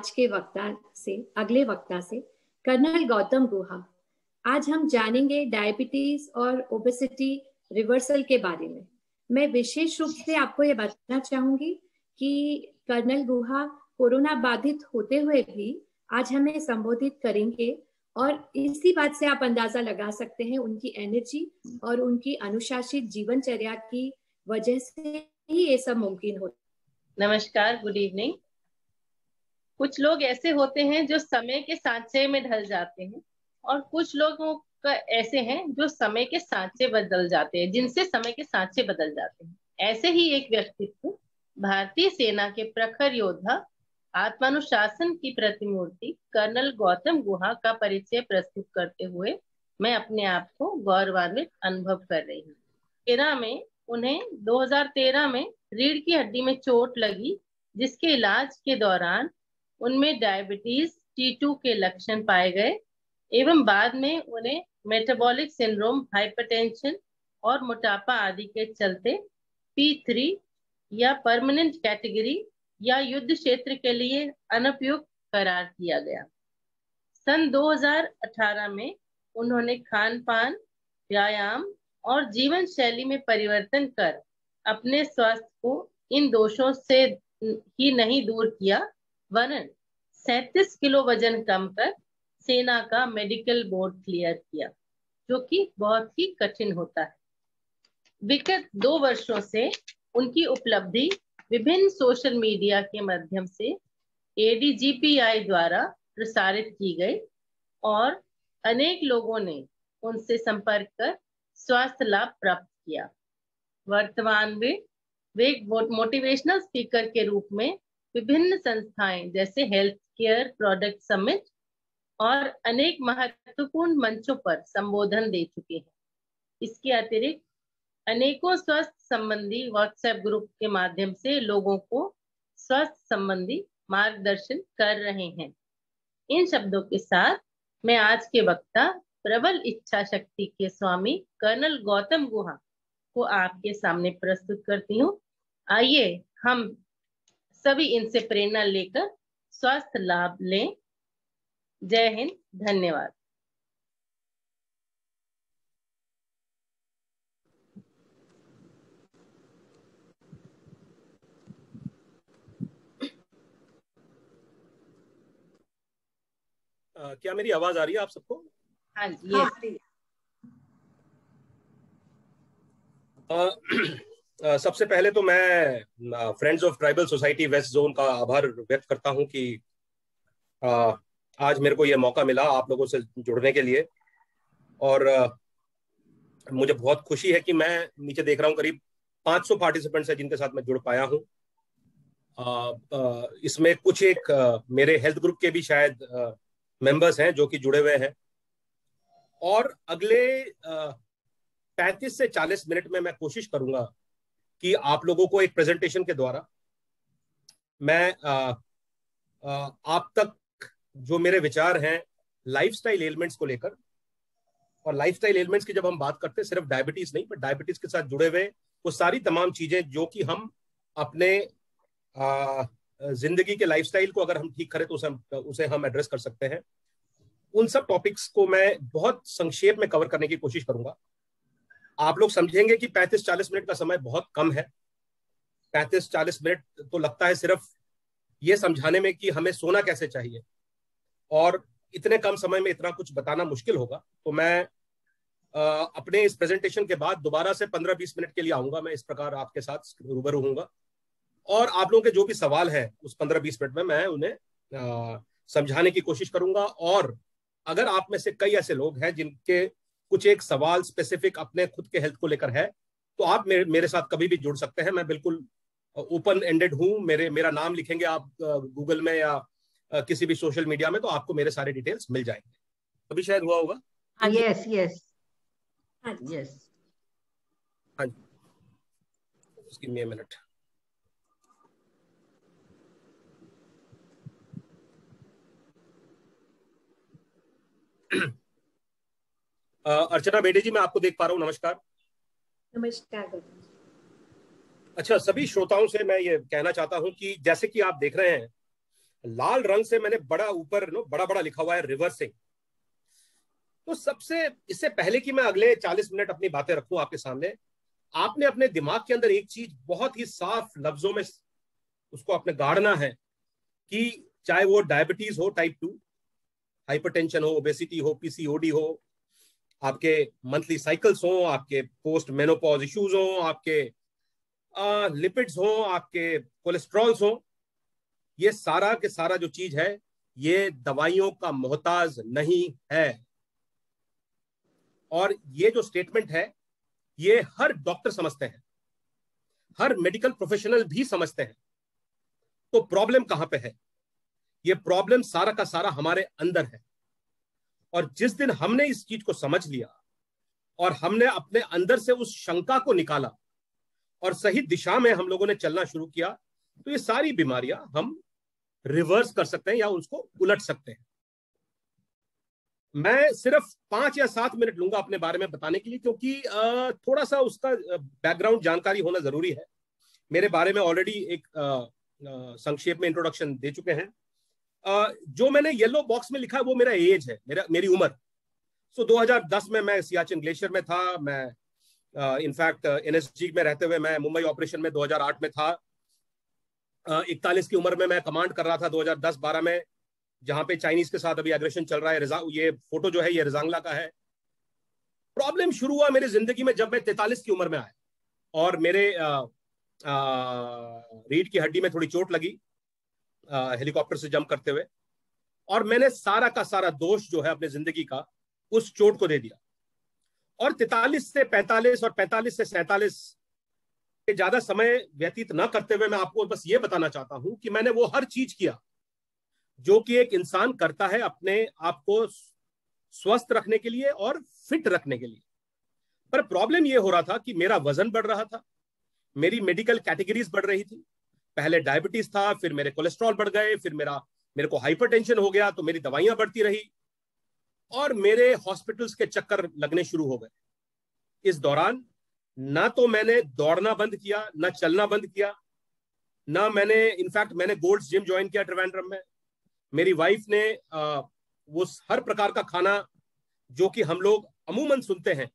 आज के अगले वक्ता से कर्नल गौतम गुहा। आज हम जानेंगे डायबिटीज और ओबेसिटी रिवर्सल के बारे में। मैं विशेष रूप से आपको ये बताना चाहूंगी कि कर्नल गुहा कोरोना बाधित होते हुए भी आज हमें संबोधित करेंगे, और इसी बात से आप अंदाजा लगा सकते हैं उनकी एनर्जी और उनकी अनुशासित जीवनचर्या की वजह से ही ये सब मुमकिन हो। नमस्कार, गुड इवनिंग। कुछ लोग ऐसे होते हैं जो समय के सांचे में ढल जाते हैं, और कुछ लोगों का ऐसे हैं जो समय के सांचे बदल जाते हैं, जिनसे समय के सांचे बदल जाते हैं। ऐसे ही एक व्यक्तित्व, भारतीय सेना के प्रखर योद्धा, आत्मानुशासन की प्रतिमूर्ति कर्नल गौतम गुहा का परिचय प्रस्तुत करते हुए मैं अपने आप को गौरवान्वित अनुभव कर रही हूँ। उन्हें 2013 में रीढ़ की हड्डी में चोट लगी, जिसके इलाज के दौरान उनमें डायबिटीज T2 के लक्षण पाए गए, एवं बाद में उन्हें मेटाबॉलिक सिंड्रोम, हाइपरटेंशन और मोटापा आदि के चलते P3 या परमानेंट कैटेगरी या युद्ध क्षेत्र के लिए अनुपयुक्त करार किया गया। सन 2018 में उन्होंने खान पान, व्यायाम और जीवन शैली में परिवर्तन कर अपने स्वास्थ्य को इन दोषों से ही नहीं दूर किया, वरन 37 किलो वजन कम कर सेना का मेडिकल बोर्ड क्लियर किया, जो कि बहुत ही कठिन होता है। विगत 2 वर्षों से उनकी उपलब्धि विभिन्न सोशल मीडिया के माध्यम से ADGPI द्वारा प्रसारित की गई, और अनेक लोगों ने उनसे संपर्क कर स्वास्थ्य लाभ प्राप्त किया। वर्तमान में वे मोटिवेशनल स्पीकर के रूप में विभिन्न संस्थाएं जैसे हेल्थ केयर प्रोडक्ट समिट और अनेक महत्वपूर्ण मंचों पर संबोधन दे चुके हैं। इसके अतिरिक्त अनेकों स्वास्थ्य संबंधी व्हाट्सएप ग्रुप के माध्यम से लोगों को स्वास्थ्य संबंधी मार्गदर्शन कर रहे हैं। इन शब्दों के साथ मैं आज के वक्ता, प्रबल इच्छा शक्ति के स्वामी कर्नल गौतम गुहा को आपके सामने प्रस्तुत करती हूँ। आइए हम सभी इनसे प्रेरणा लेकर स्वास्थ्य लाभ लें। जय हिंद, धन्यवाद। क्या मेरी आवाज आ रही है आप सबको? हाँ जी। सबसे पहले तो मैं friends of tribal society west zone का आभार व्यक्त करता हूं कि आज मेरे को यह मौका मिला आप लोगों से जुड़ने के लिए, और मुझे बहुत खुशी है कि मैं नीचे देख रहा हूं करीब 500 पार्टिसिपेंट्स हैं जिनके साथ मैं जुड़ पाया हूं। इसमें कुछ एक मेरे हेल्थ ग्रुप के भी शायद मेंबर्स हैं जो कि जुड़े हुए हैं, और अगले 35 से 40 मिनट में मैं कोशिश करूंगा कि आप लोगों को एक प्रेजेंटेशन के द्वारा मैं आप तक जो मेरे विचार हैं लाइफस्टाइल एलिमेंट्स को लेकर, और लाइफस्टाइल एलिमेंट्स की जब हम बात करते हैं सिर्फ डायबिटीज नहीं, पर डायबिटीज के साथ जुड़े हुए वो सारी तमाम चीजें जो कि हम अपने जिंदगी के लाइफस्टाइल को अगर हम ठीक करें तो उसे हम एड्रेस कर सकते हैं। उन सब टॉपिक्स को मैं बहुत संक्षेप में कवर करने की कोशिश करूंगा। आप लोग समझेंगे कि 35-40 मिनट का समय बहुत कम है। 35-40 मिनट तो लगता है सिर्फ ये समझाने में कि हमें सोना कैसे चाहिए, और इतने कम समय में इतना कुछ बताना मुश्किल होगा। तो मैं अपने इस प्रेजेंटेशन के बाद दोबारा से 15-20 मिनट के लिए आऊंगा। मैं इस प्रकार आपके साथ रूबरू होऊंगा, और आप लोगों के जो भी सवाल है उस 15-20 मिनट में मैं उन्हें समझाने की कोशिश करूंगा। और अगर आप में से कई ऐसे लोग हैं जिनके कुछ एक सवाल स्पेसिफिक अपने खुद के हेल्थ को लेकर है, तो आप मेरे साथ कभी भी जुड़ सकते हैं। मैं बिल्कुल ओपन एंडेड हूं। मेरा नाम लिखेंगे आप गूगल में या किसी भी सोशल मीडिया में, तो आपको मेरे सारे डिटेल्स मिल जाएंगे। अभी शायद हुआ होगा। यस हाँ जी, गिव मी अ मिनट। अर्चना बेटे जी, मैं आपको देख पा रहा हूँ। नमस्कार। नमस्कार। अच्छा, सभी श्रोताओं से मैं ये कहना चाहता हूं कि जैसे कि आप देख रहे हैं लाल रंग से मैंने बड़ा ऊपर बड़ा बड़ा लिखा हुआ है रिवर्सिंग। तो सबसे इससे पहले कि मैं अगले 40 मिनट अपनी बातें रखूं आपके सामने, आपने अपने दिमाग के अंदर एक चीज बहुत ही साफ लफ्जों में उसको आपने गाड़ना है कि चाहे वो डायबिटीज हो टाइप 2, हाइपरटेंशन हो, ओबेसिटी हो, पीसीओडी हो, आपके मंथली साइकिल्स हो, आपके पोस्ट मेनोपॉज इश्यूज हो, आपके लिपिड्स हो, आपके कोलेस्ट्रॉल्स हो, ये सारा के सारा जो चीज है ये दवाइयों का मोहताज नहीं है। और ये जो स्टेटमेंट है ये हर डॉक्टर समझते हैं, हर मेडिकल प्रोफेशनल भी समझते हैं। तो प्रॉब्लम कहां पे है? ये प्रॉब्लम सारा का सारा हमारे अंदर है। और जिस दिन हमने इस चीज को समझ लिया और हमने अपने अंदर से उस शंका को निकाला और सही दिशा में हम लोगों ने चलना शुरू किया, तो ये सारी बीमारियां हम रिवर्स कर सकते हैं या उसको उलट सकते हैं। मैं सिर्फ 5 या 7 मिनट लूंगा अपने बारे में बताने के लिए, क्योंकि थोड़ा सा उसका बैकग्राउंड जानकारी होना जरूरी है। मेरे बारे में ऑलरेडी एक संक्षेप में इंट्रोडक्शन दे चुके हैं। जो मैंने येलो बॉक्स में लिखा है वो मेरा एज है, मेरी उम्र। सो 2010 में मैं सियाचिन ग्लेशियर में था। मैं इनफैक्ट एनएसजी में रहते हुए मैं मुंबई ऑपरेशन में 2008 में था। 41 की उम्र में मैं कमांड कर रहा था 2010-12 में, जहां पे चाइनीज के साथ अभी एग्रेशन चल रहा है। ये फोटो जो है ये रिजांगला का है। प्रॉब्लम शुरू हुआ मेरी जिंदगी में जब मैं 43 की उम्र में आया और मेरे रीढ़ की हड्डी में थोड़ी चोट लगी हेलीकॉप्टर से जंप करते हुए, और मैंने सारा का सारा दोष जो है अपने जिंदगी का उस चोट को दे दिया। और 43 से 45 और 45 से 47 के ज्यादा समय व्यतीत न करते हुए मैं आपको बस ये बताना चाहता हूं कि मैंने वो हर चीज किया जो कि एक इंसान करता है अपने आप को स्वस्थ रखने के लिए और फिट रखने के लिए। पर प्रॉब्लम ये हो रहा था कि मेरा वजन बढ़ रहा था, मेरी मेडिकल कैटेगरीज बढ़ रही थी। पहले डायबिटीज था, फिर मेरे कोलेस्ट्रॉल बढ़ गए, फिर मेरे को हाइपरटेंशन हो गया, तो मेरी दवाइयां बढ़ती रही और मेरे हॉस्पिटल्स के चक्कर लगने शुरू हो गए। इस दौरान ना तो मैंने दौड़ना बंद किया, ना चलना बंद किया, ना मैंने इनफैक्ट मैंने गोल्ड्स जिम ज्वाइन किया ट्रिवेंड्रम में। मेरी वाइफ ने वो हर प्रकार का खाना जो कि हम लोग अमूमन सुनते हैं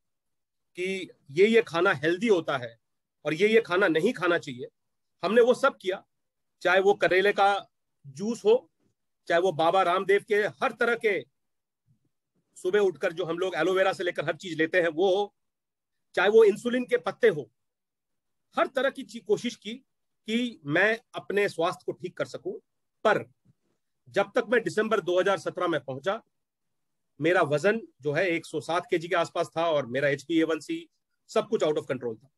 कि ये खाना हेल्दी होता है और ये खाना नहीं खाना चाहिए, हमने वो सब किया। चाहे वो करेले का जूस हो, चाहे वो बाबा रामदेव के हर तरह के सुबह उठकर जो हम लोग एलोवेरा से लेकर हर चीज लेते हैं वो हो, चाहे वो इंसुलिन के पत्ते हो, हर तरह की कोशिश की कि मैं अपने स्वास्थ्य को ठीक कर सकूं। पर जब तक मैं दिसंबर 2017 में पहुंचा, मेरा वजन जो है 107 केजी के आसपास था और मेरा HbA1c सब कुछ आउट ऑफ कंट्रोल था।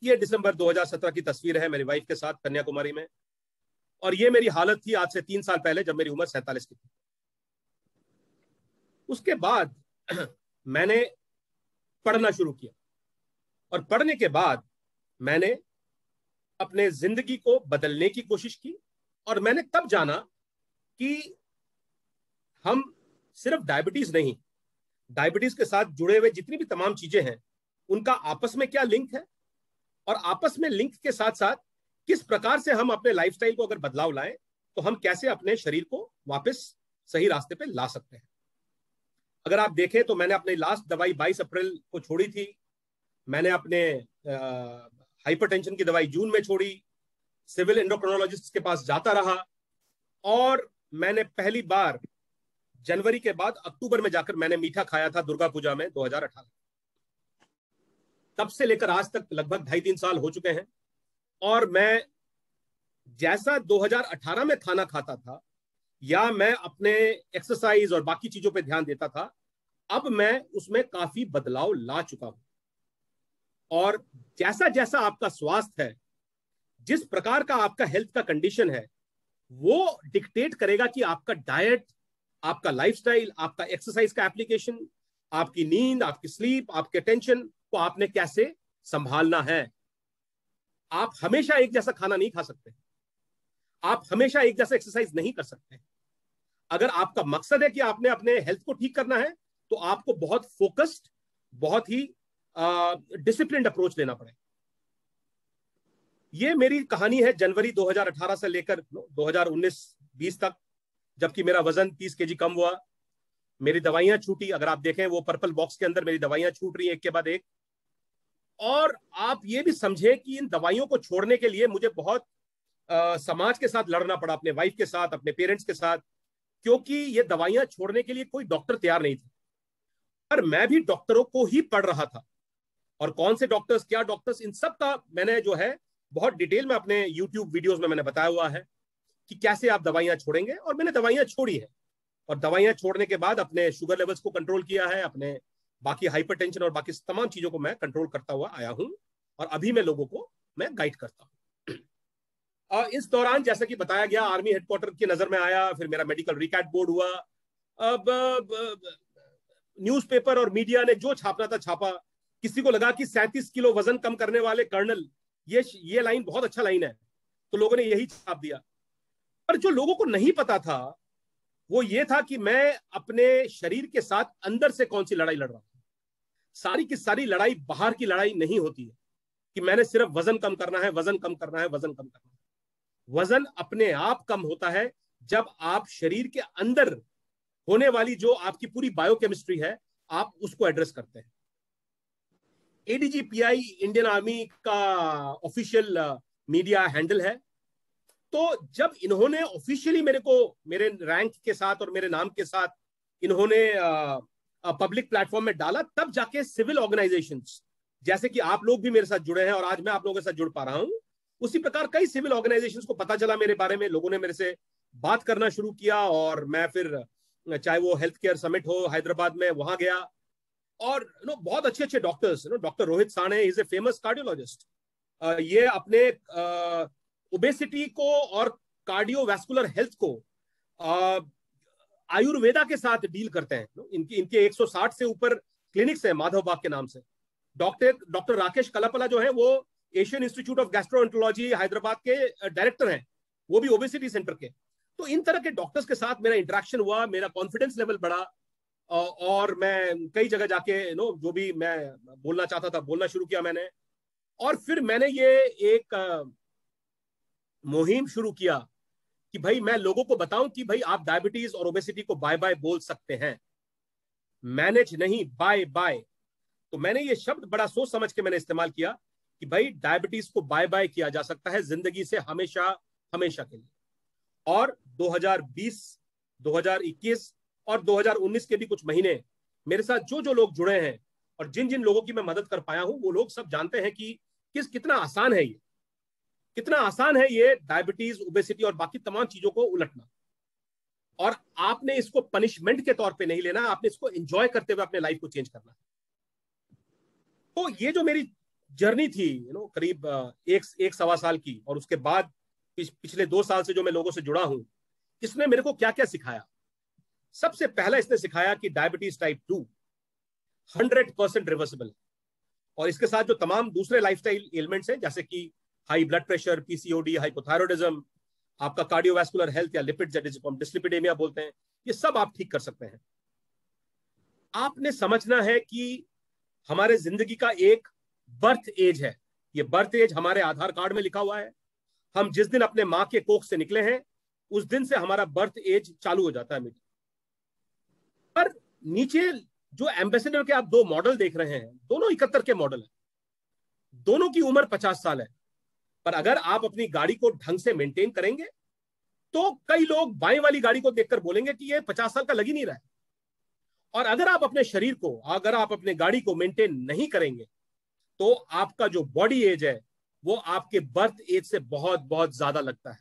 ये दिसंबर 2017 की तस्वीर है मेरी वाइफ के साथ कन्याकुमारी में, और ये मेरी हालत थी आज से 3 साल पहले जब मेरी उम्र 47 की थी। उसके बाद मैंने पढ़ना शुरू किया और पढ़ने के बाद मैंने अपने जिंदगी को बदलने की कोशिश की, और मैंने तब जाना कि हम सिर्फ डायबिटीज नहीं, डायबिटीज के साथ जुड़े हुए जितनी भी तमाम चीजें हैं उनका आपस में क्या लिंक है, और आपस में लिंक के साथ साथ किस प्रकार से हम अपने लाइफस्टाइल को अगर बदलाव लाएं तो हम कैसे अपने शरीर को वापस सही रास्ते पे ला सकते हैं। अगर आप देखें तो मैंने अपनी लास्ट दवाई 22 अप्रैल को छोड़ी थी। मैंने अपने हाइपरटेंशन की दवाई जून में छोड़ी, सिविल एंडोक्रिनोलॉजिस्ट के पास जाता रहा, और मैंने पहली बार जनवरी के बाद अक्टूबर में जाकर मैंने मीठा खाया था दुर्गा पूजा में 2018। तब से लेकर आज तक लगभग 2.5-3 साल हो चुके हैं, और मैं जैसा 2018 में खाना खाता था या मैं अपने एक्सरसाइज और बाकी चीजों पे ध्यान देता था, अब मैं उसमें काफी बदलाव ला चुका हूं। और जैसा जैसा आपका स्वास्थ्य है, जिस प्रकार का आपका हेल्थ का कंडीशन है, वो डिक्टेट करेगा कि आपका डाइट, आपका लाइफस्टाइल, आपका एक्सरसाइज का एप्लीकेशन, आपकी नींद, आपकी स्लीप, आपके टेंशन को आपने कैसे संभालना है। आप हमेशा एक जैसा खाना नहीं खा सकते, आप हमेशा एक जैसा एक्सरसाइज नहीं कर सकते। अगर आपका मकसद है कि आपने अपने हेल्थ को ठीक करना है तो आपको बहुत फोकस्ड, बहुत ही डिसिप्लिन्ड अप्रोच लेना पड़ेगा। ये मेरी कहानी है जनवरी 2018 से लेकर 2019-20 तक, जबकि मेरा वजन 30 केजी कम हुआ, मेरी दवाइयां छूटी। अगर आप देखें वो पर्पल बॉक्स के अंदर मेरी दवाइयां छूट रही हैं एक के बाद एक। और आप ये भी समझे कि इन दवाइयों को छोड़ने के लिए मुझे बहुत समाज के साथ लड़ना पड़ा, अपने वाइफ के साथ, अपने पेरेंट्स के साथ, क्योंकि ये दवाइयां छोड़ने के लिए कोई डॉक्टर तैयार नहीं थे। पर मैं भी डॉक्टरों को ही पढ़ रहा था, और कौन से डॉक्टर्स, क्या डॉक्टर्स, इन सब का मैंने जो है बहुत डिटेल में अपने यूट्यूब वीडियोस में मैंने बताया हुआ है कि कैसे आप दवाइयां छोड़ेंगे। और मैंने दवाइयां छोड़ी है, और दवाइयां छोड़ने के बाद अपने शुगर लेवल्स को कंट्रोल किया है, अपने बाकी हाइपरटेंशन और बाकी तमाम चीजों को मैं कंट्रोल करता हुआ आया हूं, और अभी मैं लोगों को मैं गाइड करता हूं। और इस दौरान जैसा कि बताया गया, आर्मी हेडक्वार्टर की नजर में आया, फिर मेरा मेडिकल रिकैट बोर्ड हुआ। अब न्यूज़पेपर और मीडिया ने जो छापना था छापा। किसी को लगा कि 37 किलो वजन कम करने वाले कर्नल, ये लाइन बहुत अच्छा लाइन है, तो लोगों ने यही छाप दिया। पर जो लोगों को नहीं पता था वो ये था कि मैं अपने शरीर के साथ अंदर से कौन सी लड़ाई लड़ रहा हूं। सारी की सारी लड़ाई बाहर की लड़ाई नहीं होती है कि मैंने सिर्फ वजन कम करना है, वजन कम करना है, वजन कम करना है। वजन अपने आप कम होता है जब आप शरीर के अंदर होने वाली जो आपकी पूरी बायोकेमिस्ट्री है, आप उसको एड्रेस करते हैं। ADGPI इंडियन आर्मी का ऑफिशियल मीडिया हैंडल है। तो जब इन्होंने ऑफिशियली मेरे को मेरे रैंक के साथ और मेरे नाम के साथ इन्होंने पब्लिक प्लेटफॉर्म में डाला, तब जाके सिविल ऑर्गेनाइजेशंस, जैसे कि आप लोग भी मेरे साथ जुड़े हैं और आज मैं आप लोगों के साथ जुड़ पा रहा हूं, उसी प्रकार कई सिविल ऑर्गेनाइजेशंस को पता चला मेरे बारे में। लोगों ने मेरे से बात करना शुरू किया, और मैं फिर चाहे वो हेल्थ केयर समिट हो हैदराबाद में, वहां गया। और बहुत अच्छे अच्छे doctors, doctor Rohit Sane is a famous cardiologist, ये अपने ओबेसिटी को और कार्डियोवैस्कुलर हेल्थ को आयुर्वेदा के साथ डील करते हैं। इनके 160 से ऊपर क्लिनिक्स हैं माधव बाग के नाम से। डॉक्टर राकेश कलापला जो है वो Asian institute of gastroenterology Hyderabad के डायरेक्टर हैं, वो भी ओबेसिटी सेंटर के। तो इन तरह के डॉक्टर्स के साथ मेरा इंटरेक्शन हुआ, मेरा कॉन्फिडेंस लेवल बढ़ा, और मैं कई जगह जाके जो भी मैं बोलना चाहता था बोलना शुरू किया मैंने। और फिर मैंने ये एक मुहिम शुरू किया कि भाई मैं लोगों को बताऊं कि भाई आप डायबिटीज और ओबेसिटी को बाय बाय बोल सकते हैं, मैनेज नहीं, बाय बाय। तो मैंने ये शब्द बड़ा सोच समझ के मैंने इस्तेमाल किया कि भाई डायबिटीज को बाय बाय किया जा सकता है जिंदगी से, हमेशा हमेशा के लिए। और 2020, 2021 और 2019 के भी कुछ महीने मेरे साथ जो जो लोग जुड़े हैं और जिन जिन लोगों की मैं मदद कर पाया हूं, वो लोग सब जानते हैं कि कितना आसान है ये, कितना आसान है ये डायबिटीज, ओबेसिटी और बाकी तमाम चीजों को उलटना। और आपने इसको पनिशमेंट के तौर पे नहीं लेना, आपने इसको एंजॉय करते हुए अपने लाइफ को चेंज करना। तो ये जो मेरी जर्नी थी करीब एक सवा साल की, और उसके बाद पिछले 2 साल से जो मैं लोगों से जुड़ा हूं, इसने मेरे को क्या क्या सिखाया। सबसे पहला इसने सिखाया कि डायबिटीज टाइप 2 100% रिवर्सिबल है, और इसके साथ जो तमाम दूसरे लाइफस्टाइल एलिमेंट्स हैं, जैसे कि high blood pressure, PCOD, hypothyroidism, आपका कार्डियोवैस्कुलर हेल्थ या लिपिड, डिस्लिपिडेमिया बोलते हैं, ये सब आप ठीक कर सकते हैं। आपने समझना है कि हमारे जिंदगी का एक बर्थ एज है। ये बर्थ एज हमारे आधार कार्ड में लिखा हुआ है। हम जिस दिन अपने माँ के कोख से निकले हैं, उस दिन से हमारा बर्थ एज चालू हो जाता है। पर नीचे जो एम्बेसडर के आप 2 मॉडल देख रहे हैं, दोनों 71 के मॉडल हैं, दोनों की उम्र 50 साल है। पर अगर आप अपनी गाड़ी को ढंग से मेंटेन करेंगे तो कई लोग बाएं वाली गाड़ी को देखकर बोलेंगे कि ये 50 साल का लग ही नहीं रहा है। और अगर आप अपने शरीर को, अगर आप अपने गाड़ी को मेंटेन नहीं करेंगे, तो आपका जो बॉडी एज है वो आपके बर्थ एज से बहुत बहुत ज्यादा लगता है।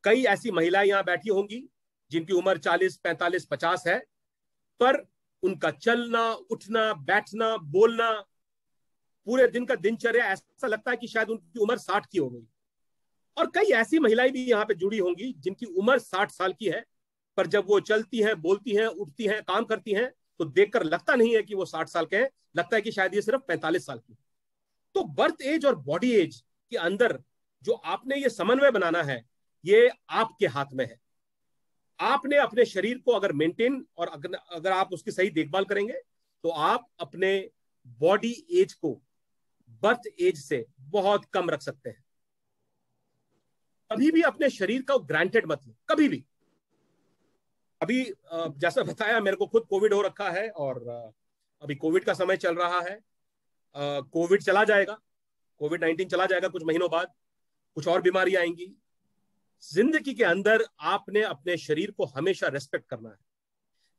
कई ऐसी महिलाएं यहां बैठी होंगी जिनकी उम्र 40, 45, 50 है, पर उनका चलना, उठना, बैठना, बोलना, पूरे दिन का दिनचर्या ऐसा लगता है कि शायद उनकी उम्र 60 की हो गई। और कई ऐसी महिलाएं भी यहाँ पे जुड़ी होंगी जिनकी उम्र 60 साल की है, पर जब वो चलती हैं, बोलती हैं, उठती हैं, काम करती हैं, तो देखकर लगता नहीं है कि वो 60 साल के हैं, लगता है कि शायद ये सिर्फ 45 साल की। तो बर्थ एज और बॉडी एज के अंदर जो आपने ये समन्वय बनाना है, ये आपके हाथ में है। आपने अपने शरीर को अगर मेंटेन और अगर आप उसकी सही देखभाल करेंगे, तो आप अपने बॉडी एज को बर्थ एज से बहुत कम रख सकते हैं। कभी भी अपने शरीर का ग्रांटेड मत लो, कभी भी। अभी जैसा बताया, मेरे को खुद कोविड हो रखा है और अभी कोविड का समय चल रहा है। कोविड चला जाएगा, कोविड-19 चला जाएगा कुछ महीनों बाद, कुछ और बीमारी आएंगी। जिंदगी के अंदर आपने अपने शरीर को हमेशा रेस्पेक्ट करना है,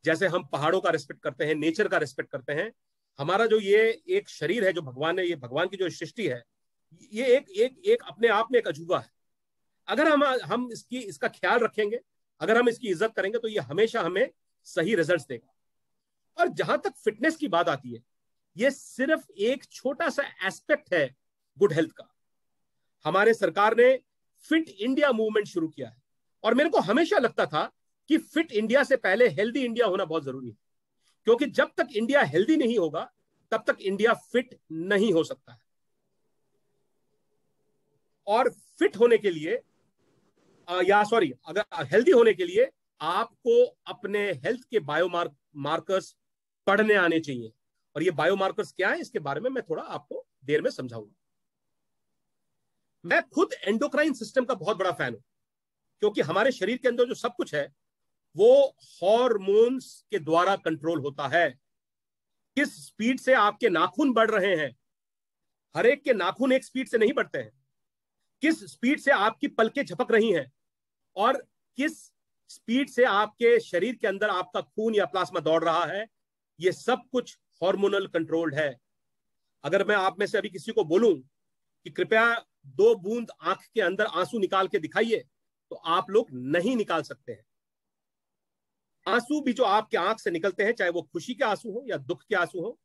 जैसे हम पहाड़ों का रेस्पेक्ट करते हैं, नेचर का रेस्पेक्ट करते हैं। हमारा जो ये एक शरीर है जो भगवान ने, ये भगवान की जो सृष्टि है, ये एक अपने आप में एक अजूबा है। अगर हम इसका ख्याल रखेंगे, अगर हम इसकी इज्जत करेंगे, तो ये हमेशा हमें सही रिजल्ट्स देगा। और जहां तक फिटनेस की बात आती है, ये सिर्फ एक छोटा सा एस्पेक्ट है गुड हेल्थ का। हमारे सरकार ने फिट इंडिया मूवमेंट शुरू किया है, और मेरे को हमेशा लगता था कि फिट इंडिया से पहले हेल्दी इंडिया होना बहुत जरूरी है, क्योंकि जब तक इंडिया हेल्दी नहीं होगा तब तक इंडिया फिट नहीं हो सकता है। और फिट होने के लिए अगर हेल्दी होने के लिए आपको अपने हेल्थ के बायोमार्कर्स पढ़ने आने चाहिए। और ये बायोमार्कर्स क्या है, इसके बारे में मैं थोड़ा आपको देर में समझाऊंगा। मैं खुद एंडोक्राइन सिस्टम का बहुत बड़ा फैन हूं, क्योंकि हमारे शरीर के अंदर जो सब कुछ है वो हॉर्मोन्स के द्वारा कंट्रोल होता है। किस स्पीड से आपके नाखून बढ़ रहे हैं, हर एक के नाखून एक स्पीड से नहीं बढ़ते हैं। किस स्पीड से आपकी पलकें झपक रही हैं, और किस स्पीड से आपके शरीर के अंदर आपका खून या प्लाज्मा दौड़ रहा है, ये सब कुछ हार्मोनल कंट्रोल्ड है। अगर मैं आप में से अभी किसी को बोलूं कि कृपया 2 बूंद आंख के अंदर आंसू निकाल के दिखाइए, तो आप लोग नहीं निकाल सकते हैं। आंसू भी जो आपके आंख से निकलते हैं, चाहे वो खुशी के आंसू हो या दुख के आंसू हो,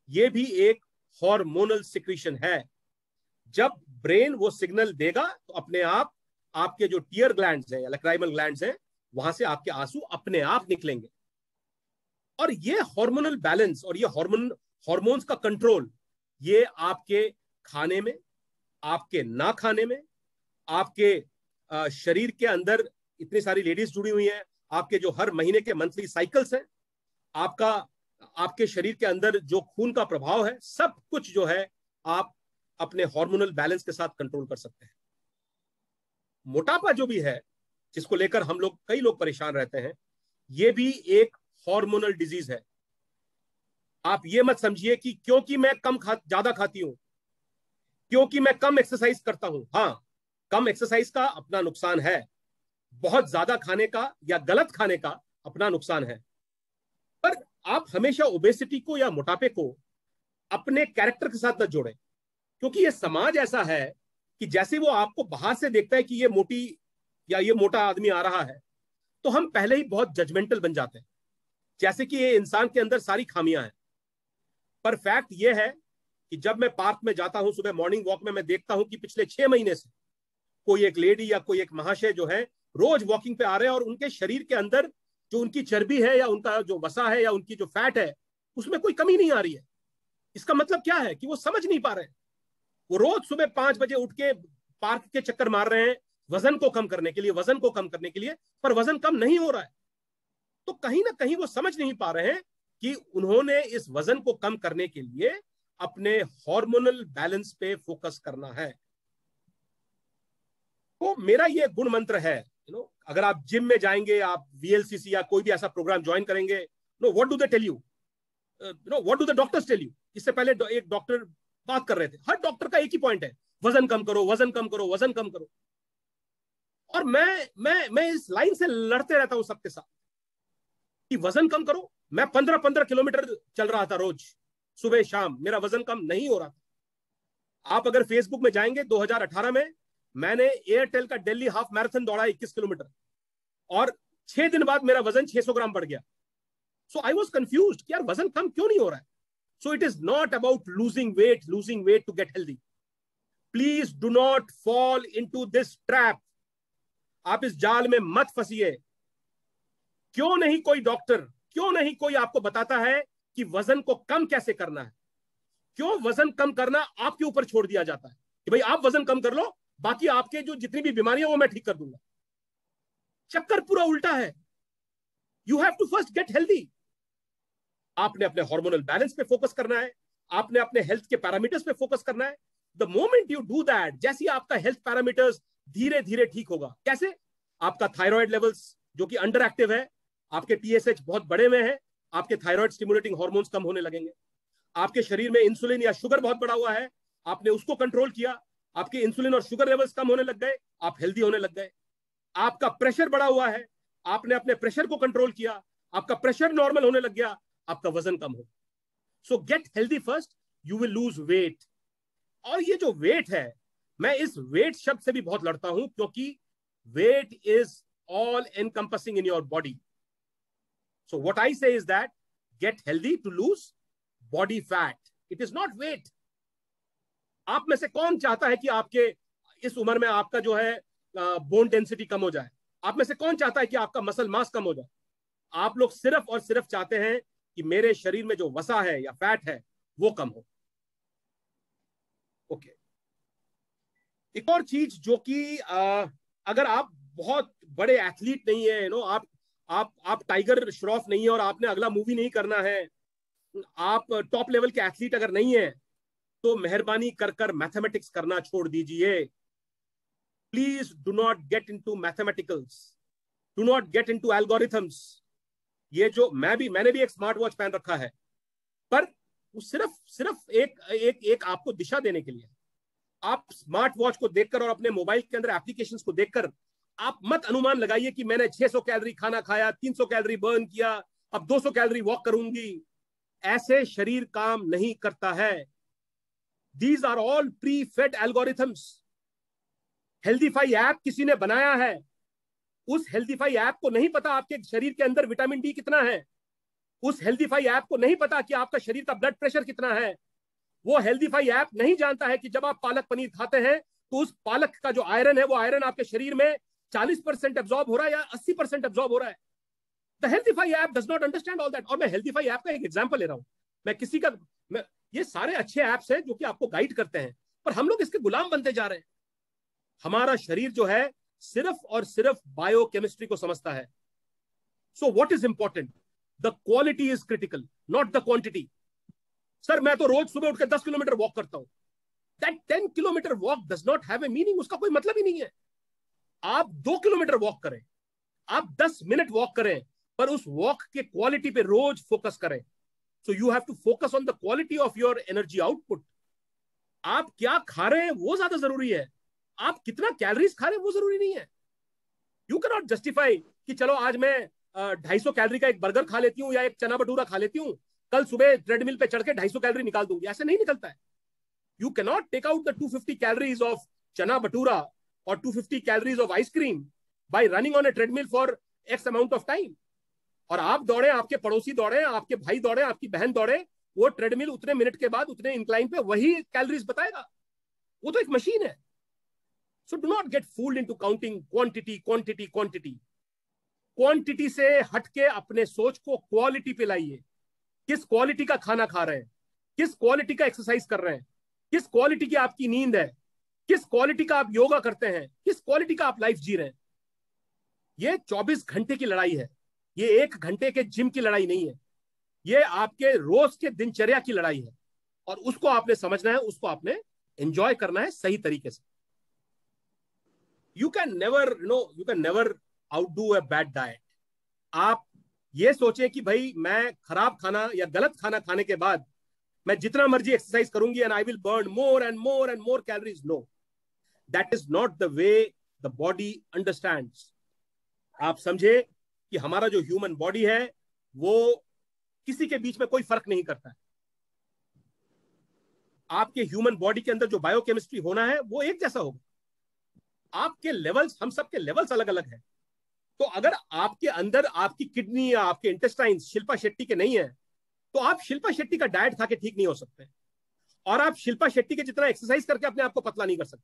ये भी एक हार्मोनल सिक्रीशन है। जब ब्रेन वो सिग्नल देगा तो अपने आप आपके जो टीयर ग्लैंड्स हैं या लैक्राइमल ग्लैंड्स हैं, वहां से आपके आंसू अपने आप निकलेंगे। और ये हार्मोनल बैलेंस और ये हार्मोन्स का कंट्रोल, ये आपके खाने में, आपके ना खाने में, आपके शरीर के अंदर इतनी सारी लेडीज जुड़ी हुई हैं, आपके जो हर महीने के मंथली साइकिल्स हैं, आपके शरीर के अंदर जो खून का प्रभाव है, सब कुछ जो है आप अपने हार्मोनल बैलेंस के साथ कंट्रोल कर सकते हैं। मोटापा जो भी है, जिसको लेकर कई लोग परेशान रहते हैं, ये भी एक हार्मोनल डिजीज है। आप ये मत समझिए कि क्योंकि मैं ज्यादा खाती हूं, क्योंकि मैं कम एक्सरसाइज करता हूं। हाँ, कम एक्सरसाइज का अपना नुकसान है, बहुत ज्यादा खाने का या गलत खाने का अपना नुकसान है। पर आप हमेशा ओबेसिटी को या मोटापे को अपने कैरेक्टर के साथ न जोड़ें, क्योंकि ये समाज ऐसा है कि जैसे वो आपको बाहर से देखता है कि ये मोटी या ये मोटा आदमी आ रहा है, तो हम पहले ही बहुत जजमेंटल बन जाते हैं, जैसे कि ये इंसान के अंदर सारी खामियां हैं। पर फैक्ट ये है कि जब मैं पार्क में जाता हूं सुबह मॉर्निंग वॉक में, मैं देखता हूं कि पिछले 6 महीने से कोई एक लेडी या कोई एक महाशय जो है रोज वॉकिंग पे आ रहे हैं, और उनके शरीर के अंदर जो उनकी चर्बी है या उनका जो वसा है या उनकी जो फैट है, उसमें कोई कमी नहीं आ रही है। इसका मतलब क्या है कि वो समझ नहीं पा रहे हैं। वो रोज सुबह 5 बजे उठ के पार्क के चक्कर मार रहे हैं वजन को कम करने के लिए, पर वजन कम नहीं हो रहा है। तो कहीं ना कहीं वो समझ नहीं पा रहे हैं कि उन्होंने इस वजन को कम करने के लिए अपने हार्मोनल बैलेंस पे फोकस करना है। तो मेरा ये गुण मंत्र है, अगर आप जिम में जाएंगे, आप VLCC या कोई भी ऐसा प्रोग्राम ज्वाइन करेंगे, what do they tell you, what do the doctors tell you. इससे पहले एक डॉक्टर बात कर रहे थे, हर डॉक्टर का एक ही पॉइंट है, वजन कम करो, वजन कम करो, वजन कम करो। और मैं इस लाइन से लड़ते रहता हूं सबके साथ कि वजन कम करो। मैं 15-15 किलोमीटर चल रहा था रोज, सुबह शाम, मेरा वजन कम नहीं हो रहा था। आप अगर फेसबुक में जाएंगे, 2018 में मैंने एयरटेल का दिल्ली हाफ मैराथन दौड़ा 21 किलोमीटर, और 6 दिन बाद मेरा वजन 600 ग्राम बढ़ गया। सो आई वॉज कंफ्यूज्ड कि यार वजन कम क्यों नहीं हो रहा है। So it is not about losing weight to get healthy. Please do not fall into this trap. आप इस जाल में मत फंसिए। क्यों नहीं कोई डॉक्टर, क्यों नहीं कोई आपको बताता है कि वजन को कम कैसे करना है। क्यों वजन कम करना आपके ऊपर छोड़ दिया जाता है कि भाई आप वजन कम कर लो, बाकी आपके जो जितनी भी बीमारियां वो मैं ठीक कर दूंगा। चक्कर पूरा उल्टा है। You have to first get healthy. आपने अपने हार्मोनल बैलेंस पे फोकस करना है, आपने अपने हेल्थ के पैरामीटर्स पे फोकस करना है। The moment you do that, जैसे आपका हेल्थ पैरामीटर्स धीरे धीरे ठीक होगा। कैसे? आपका थायराइड लेवल्स जो कि अंडर एक्टिव है, आपके TSH बहुत बड़े में है, आपके थायराइड स्टिमुलेटिंग हार्मोन्स कम होने लगेंगे। आपके शरीर में इंसुलिन या शुगर बहुत बढ़ा हुआ है, आपने उसको कंट्रोल किया, आपके इंसुलिन और शुगर लेवल्स कम होने लग गए, आप हेल्दी होने लग गए। आपका प्रेशर बढ़ा हुआ है, आपने अपने प्रेशर को कंट्रोल किया, आपका प्रेशर नॉर्मल होने लग गया, आपका वजन कम हो। सो gate healthy first, you will lose weight. और ये जो वेट है, मैं इस वेट शब्द से भी बहुत लड़ता हूं, क्योंकि weight is all encompassing in your body. So what I say is that get healthy to lose body fat, it is not weight. आप में से कौन चाहता है कि आपके इस उम्र में आपका जो है बोन डेंसिटी कम हो जाए? आप में से कौन चाहता है कि आपका मसल मास कम हो जाए? आप लोग सिर्फ और सिर्फ चाहते हैं कि मेरे शरीर में जो वसा है या फैट है वो कम हो। ओके, एक और चीज जो कि अगर आप बहुत बड़े एथलीट नहीं है, आप टाइगर श्रॉफ नहीं है और आपने अगला मूवी नहीं करना है, आप टॉप लेवल के एथलीट अगर नहीं है, तो मेहरबानी कर कर मैथमेटिक्स करना छोड़ दीजिए। Please do not get into mathematicals, do not get into algorithms. ये जो मैंने भी एक स्मार्ट वॉच पहन रखा है, पर वो सिर्फ एक आपको दिशा देने के लिए। आप स्मार्ट वॉच को देखकर और अपने मोबाइल के अंदर एप्लीकेशंस को देखकर आप मत अनुमान लगाइए कि मैंने 600 कैलोरी खाना खाया, 300 कैलोरी बर्न किया, अब 200 कैलोरी वॉक करूंगी। ऐसे शरीर काम नहीं करता है। These are all pre-fed algorithms. Healthify app किसी ने बनाया है, उस हेल्दीफाई ऐप को नहीं पता आपके शरीर के अंदर विटामिन डी कितना है, उस हेल्दीफाई ऐप को नहीं पता कि आपका शरीर का ब्लड प्रेशर कितना है। वो हेल्दीफाई ऐप नहीं जानता है कि जब आप पालक पनीर खाते हैं तो उस पालक का जो आयरन है, वो आयरन आपके शरीर में 40% एब्जॉर्ब हो रहा है या 80% एब्जॉर्ब हो रहा है। The healthify app does not understand all that. और मैं हेल्दीफाई ऐप का एक एग्जांपल ले रहा हूं। मैं किसी का ये सारे अच्छे ऐप्स हैं जो कि आपको गाइड करते हैं, पर हम लोग इसके गुलाम बनते जा रहे हैं। हमारा शरीर जो है सिर्फ और सिर्फ बायोकेमिस्ट्री को समझता है। So what is important? The quality is critical, not the quantity. Sir मैं तो रोज सुबह उठ के 10 किलोमीटर वॉक करता हूं। That 10 kilometre walk does not have a meaning, उसका कोई मतलब ही नहीं है। आप 2 किलोमीटर वॉक करें, आप 10 मिनट वॉक करें, पर उस वॉक के क्वालिटी पे रोज फोकस करें। So you have to focus on the quality of your energy output. आप क्या खा रहे हैं वो ज्यादा जरूरी है, आप कितना कैलोरीज खा रहे हैं वो जरूरी नहीं है। You cannot justify कि चलो आज मैं 250 कैलोरी का एक बर्गर खा लेती हूँ या एक चना भटूरा खा लेती हूँ, कल सुबह ट्रेडमिल पे चढ़ के 250 कैलोरी निकाल दूंगी। ऐसे नहीं निकलता है। You cannot take out the 250 calories of चना bhatura or 250 calories of ice cream by running on a treadmill for X amount of time. और आप दौड़े, आपके पड़ोसी दौड़े, आपके भाई दौड़े, आपकी बहन दौड़े, वो ट्रेडमिल उतने मिनट के बाद उतने इंक्लाइन पे वही कैलोरीज बताएगा। वो तो एक मशीन है। So do not gate fooled into counting quantity quantity quantity. Quantity से हटके अपने सोच को क्वालिटी पे लाइए। किस क्वालिटी का खाना खा रहे हैं, किस क्वालिटी का एक्सरसाइज कर रहे हैं, किस क्वालिटी की आपकी नींद है, किस क्वालिटी का आप योगा करते हैं, किस क्वालिटी का आप लाइफ जी रहे हैं। ये 24 घंटे की लड़ाई है। ये 1 घंटे के जिम की लड़ाई नहीं है। ये आपके रोज के दिनचर्या की लड़ाई है, और उसको आपने समझना है, उसको आपने एंजॉय करना है सही तरीके से। You can never outdo a bad diet. आप ये सोचें कि भाई मैं खराब खाना या गलत खाना खाने के बाद मैं जितना मर्जी एक्सरसाइज करूंगी and I will burn more and more and more calories. No, that is not the way the body understands. आप समझे कि हमारा जो ह्यूमन बॉडी है वो किसी के बीच में कोई फर्क नहीं करता है। आपके ह्यूमन बॉडी के अंदर जो बायोकेमिस्ट्री होना है वो एक जैसा होगा। आपके लेवल्स, हम सबके लेवल्स अलग अलग हैं। तो अगर आपके अंदर आपकी किडनी या आपके इंटेस्टाइन्स शिल्पा शेट्टी के नहीं है, तो आप शिल्पा शेट्टी का डाइट खा के ठीक नहीं हो सकते, और आप शिल्पा शेट्टी के जितना एक्सरसाइज करके अपने आप को पतला नहीं कर सकते।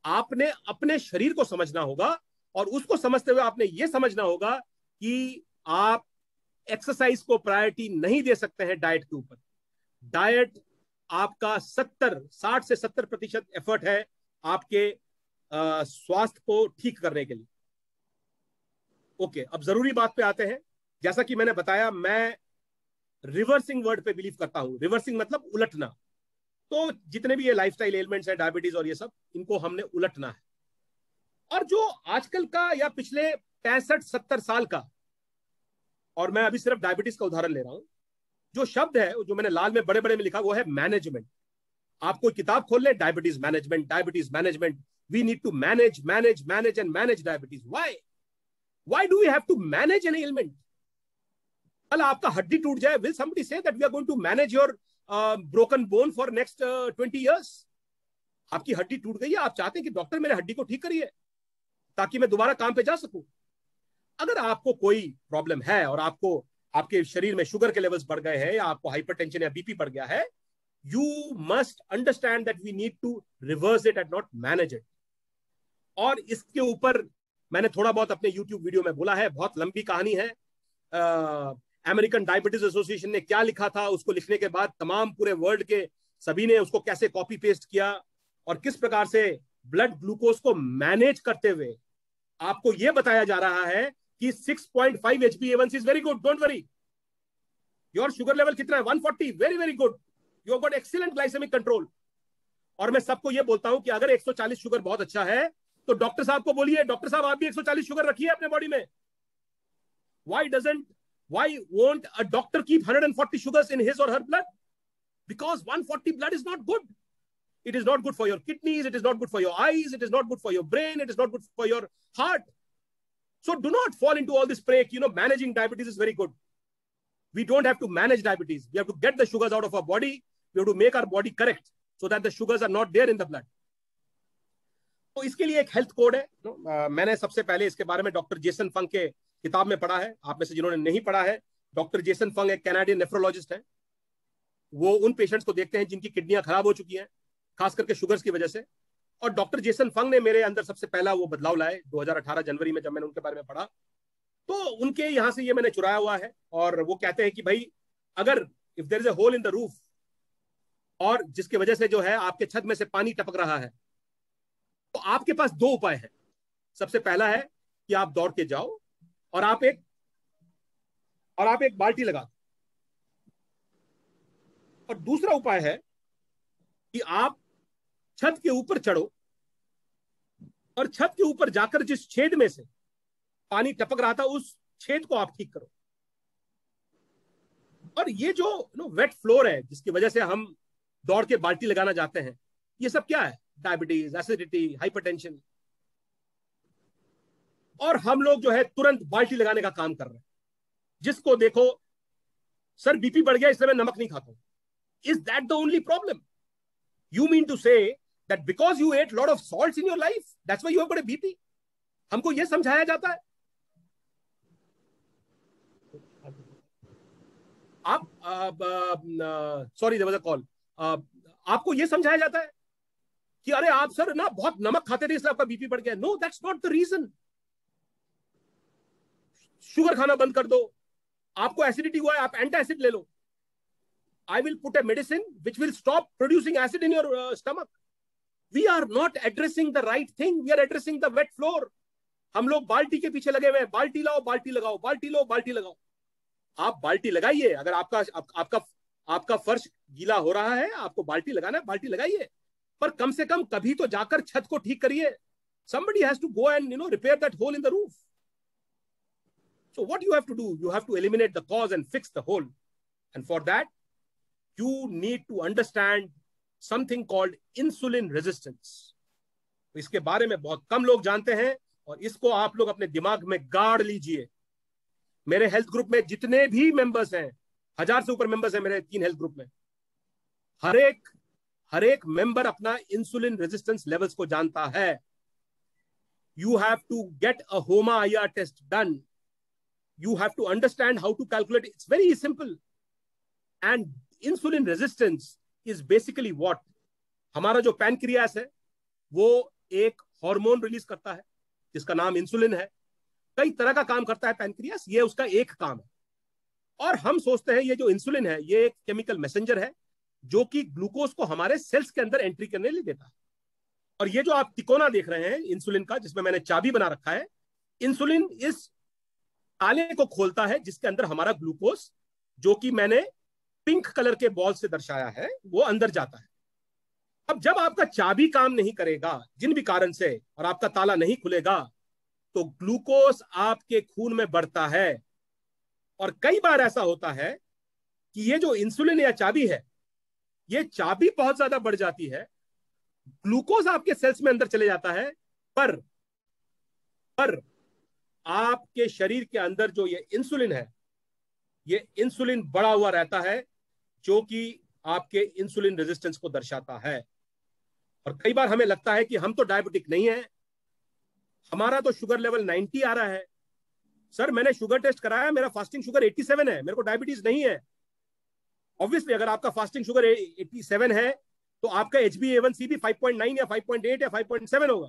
आपने अपने शरीर को समझना होगा, और उसको समझते हुए आपने ये समझना होगा कि आप एक्सरसाइज को प्रायोरिटी नहीं दे सकते हैं डाइट के ऊपर। डाइट आपका 60 से 70% एफर्ट है आपके स्वास्थ्य को ठीक करने के लिए। ओके, अब जरूरी बात पे आते हैं। जैसा कि मैंने बताया, मैं रिवर्सिंग वर्ड पे बिलीव करता हूं। रिवर्सिंग मतलब उलटना। तो जितने भी ये लाइफस्टाइल एलिमेंट्स है, डायबिटीज और ये सब, इनको हमने उलटना है। और जो आजकल का या पिछले 65-70 साल का, और मैं अभी सिर्फ डायबिटीज का उदाहरण ले रहा हूं, जो शब्द है जो मैंने लाल में बड़े बड़े में लिखा वो है मैनेजमेंट। आप कोई किताब खोल ले, diabetes management, diabetes management, we need to manage manage manage and manage diabetes. Why do we have to manage an element? कल आपका हड्डी टूट जाए, will somebody say that we are going to manage your broken bone for next 20 years? आपकी हड्डी टूट गई है, आप चाहते हैं कि डॉक्टर मेरे हड्डी को ठीक करिए ताकि मैं दोबारा काम पे जा सकूं। अगर आपको कोई प्रॉब्लम है और आपको आपके शरीर में शुगर के लेवल्स बढ़ गए हैं या आपको हाइपरटेंशन या बीपी बढ़ गया है, you must understand that we need to reverse it and not manage it. और इसके ऊपर मैंने थोड़ा बहुत अपने यूट्यूब वीडियो में बोला है, बहुत लंबी कहानी है। अमेरिकन डायबिटीज एसोसिएशन ने क्या लिखा था, उसको लिखने के बाद तमाम पूरे वर्ल्ड के सभी ने उसको कैसे कॉपी पेस्ट किया और किस प्रकार से ब्लड ग्लूकोज को मैनेज करते हुए आपको यह बताया जा रहा है कि 6.5 HbA1c is very good, don't worry. Your sugar level कितना है? 140, very very good, you have got excellent glycaemic control. और मैं सबको यह बोलता हूं कि अगर 140 शुगर बहुत अच्छा है तो डॉक्टर साहब को बोलिए, डॉक्टर साहब आप भी 140 शुगर रखिए अपने बॉडी में। why won't a doctor keep 140 sugars in his or her blood? Because 140 blood is not good. It is not good for your kidneys, it is not good for your eyes, it is not good for your brain, it is not good for your heart. So do not fall into all this prey, managing diabetes is very good. We don't have to manage diabetes. We have to get the sugars out of our body. We have to make our body correct so that the sugars are not there in the blood. तो इसके लिए एक health code है। मैंने सबसे पहले इसके बारे में डॉक्टर जेसन फंक के किताब में पढ़ा है। आप में से जिन्होंने नहीं पढ़ा है, डॉक्टर जेसन फंक एक कैनेडियन नेफ्रोलॉजिस्ट है। वो उन पेशेंट्स को देखते हैं जिनकी किडनियां खराब हो चुकी हैं, खास करके शुगर्स की वजह से। और डॉक्टर जेसन फंक ने मेरे अंदर सबसे पहला वो बदलाव लाए 2018 जनवरी में, जब मैंने उनके बारे में पढ़ा। तो उनके यहाँ से ये मैंने चुराया हुआ है। और वो कहते हैं कि भाई अगर if there is a hole in the roof और जिसकी वजह से जो है आपके छत में से पानी टपक रहा है, तो आपके पास दो उपाय हैं। सबसे पहला है कि आप दौड़ के जाओ और आप एक बाल्टी लगा दो। और दूसरा उपाय है कि आप छत के ऊपर चढ़ो और छत के ऊपर जाकर जिस छेद में से पानी टपक रहा था उस छेद को आप ठीक करो। और ये जो वेट फ्लोर है जिसकी वजह से हम दौड़ के बाल्टी लगाना जाते हैं, ये सब क्या है? Diabetes, acidity, hypertension. और हम लोग जो है तुरंत बाल्टी लगाने का काम कर रहे हैं। जिसको देखो, सर बीपी बढ़ गया इसलिए मैं नमक नहीं खाता हूं। Is that the only problem? You mean to say that because you ate lot of salts in your life that's why you have got a BP? हमको यह समझाया जाता है। Sorry there was a call. आपको यह समझाया जाता है कि अरे आप सर ना बहुत नमक खाते थे इसलिए आपका बीपी बढ़ गया। No, that's not the reason. Sugar खाना बंद कर दो। आपको एसिडिटी हुआ है, आप एंटी एसिड ले लो। I will put a medicine which will stop producing acid in your stomach. We are not addressing the right thing. We are addressing the wet floor. हम लोग बाल्टी के पीछे लगे हुए हैं, बाल्टी लाओ, बाल्टी लगाओ, बाल्टी लो, बाल्टी लगाओ। आप बाल्टी लगाइए। अगर आपका फर्श गीला हो रहा है, आपको बाल्टी लगाना है, बाल्टी लगाइए। पर कम से कम कभी तो जाकर छत को ठीक करिए। Somebody has to go and repair that hole in the roof. So what you have to do? You have to eliminate the cause and fix the hole. And for that, you need to understand something called insulin resistance. इसके बारे में बहुत कम लोग जानते हैं और इसको आप लोग अपने दिमाग में गाड़ लीजिए। मेरे हेल्थ ग्रुप में जितने भी मेंबर्स हैं, 1000 से ऊपर मेंबर्स हैं मेरे 3 हेल्थ ग्रुप में, हर एक मेंबर अपना इंसुलिन रेजिस्टेंस लेवल्स को जानता है। You have to get a HOMA-IR test done. You have to understand how to calculate. It's very simple. And insulin resistance is basically what? हमारा जो पैनक्रियास है वो एक हार्मोन रिलीज करता है जिसका नाम इंसुलिन है। कई तरह का काम करता है पैनक्रियास, ये उसका एक काम है। और हम सोचते हैं ये जो इंसुलिन है ये एक केमिकल मैसेंजर है जो कि ग्लूकोज को हमारे सेल्स के अंदर एंट्री करने ले देता है। और ये जो आप तिकोना देख रहे हैं इंसुलिन का, जिसमें मैंने चाबी बना रखा है, इंसुलिन इस ताले को खोलता है जिसके अंदर हमारा ग्लूकोज, जो कि मैंने पिंक कलर के बॉल से दर्शाया है, वो अंदर जाता है। अब जब आपका चाबी काम नहीं करेगा जिन भी कारण से और आपका ताला नहीं खुलेगा तो ग्लूकोज आपके खून में बढ़ता है और कई बार ऐसा होता है कि ये जो इंसुलिन या चाबी है, ये चाबी बहुत ज्यादा बढ़ जाती है, ग्लूकोज आपके सेल्स में अंदर चले जाता है, पर आपके शरीर के अंदर जो ये इंसुलिन है, ये इंसुलिन बढ़ा हुआ रहता है, जो कि आपके इंसुलिन रेजिस्टेंस को दर्शाता है। और कई बार हमें लगता है कि हम तो डायबिटिक नहीं है, हमारा तो शुगर लेवल 90 आ रहा है। सर मैंने शुगर टेस्ट कराया, मेरा फास्टिंग शुगर 87 है, मेरे को डायबिटीज नहीं है। ऑब्वियसली अगर आपका फास्टिंग शुगर 87 है तो आपका HbA1c भी 5.9 या 5.8 या 5.7 होगा।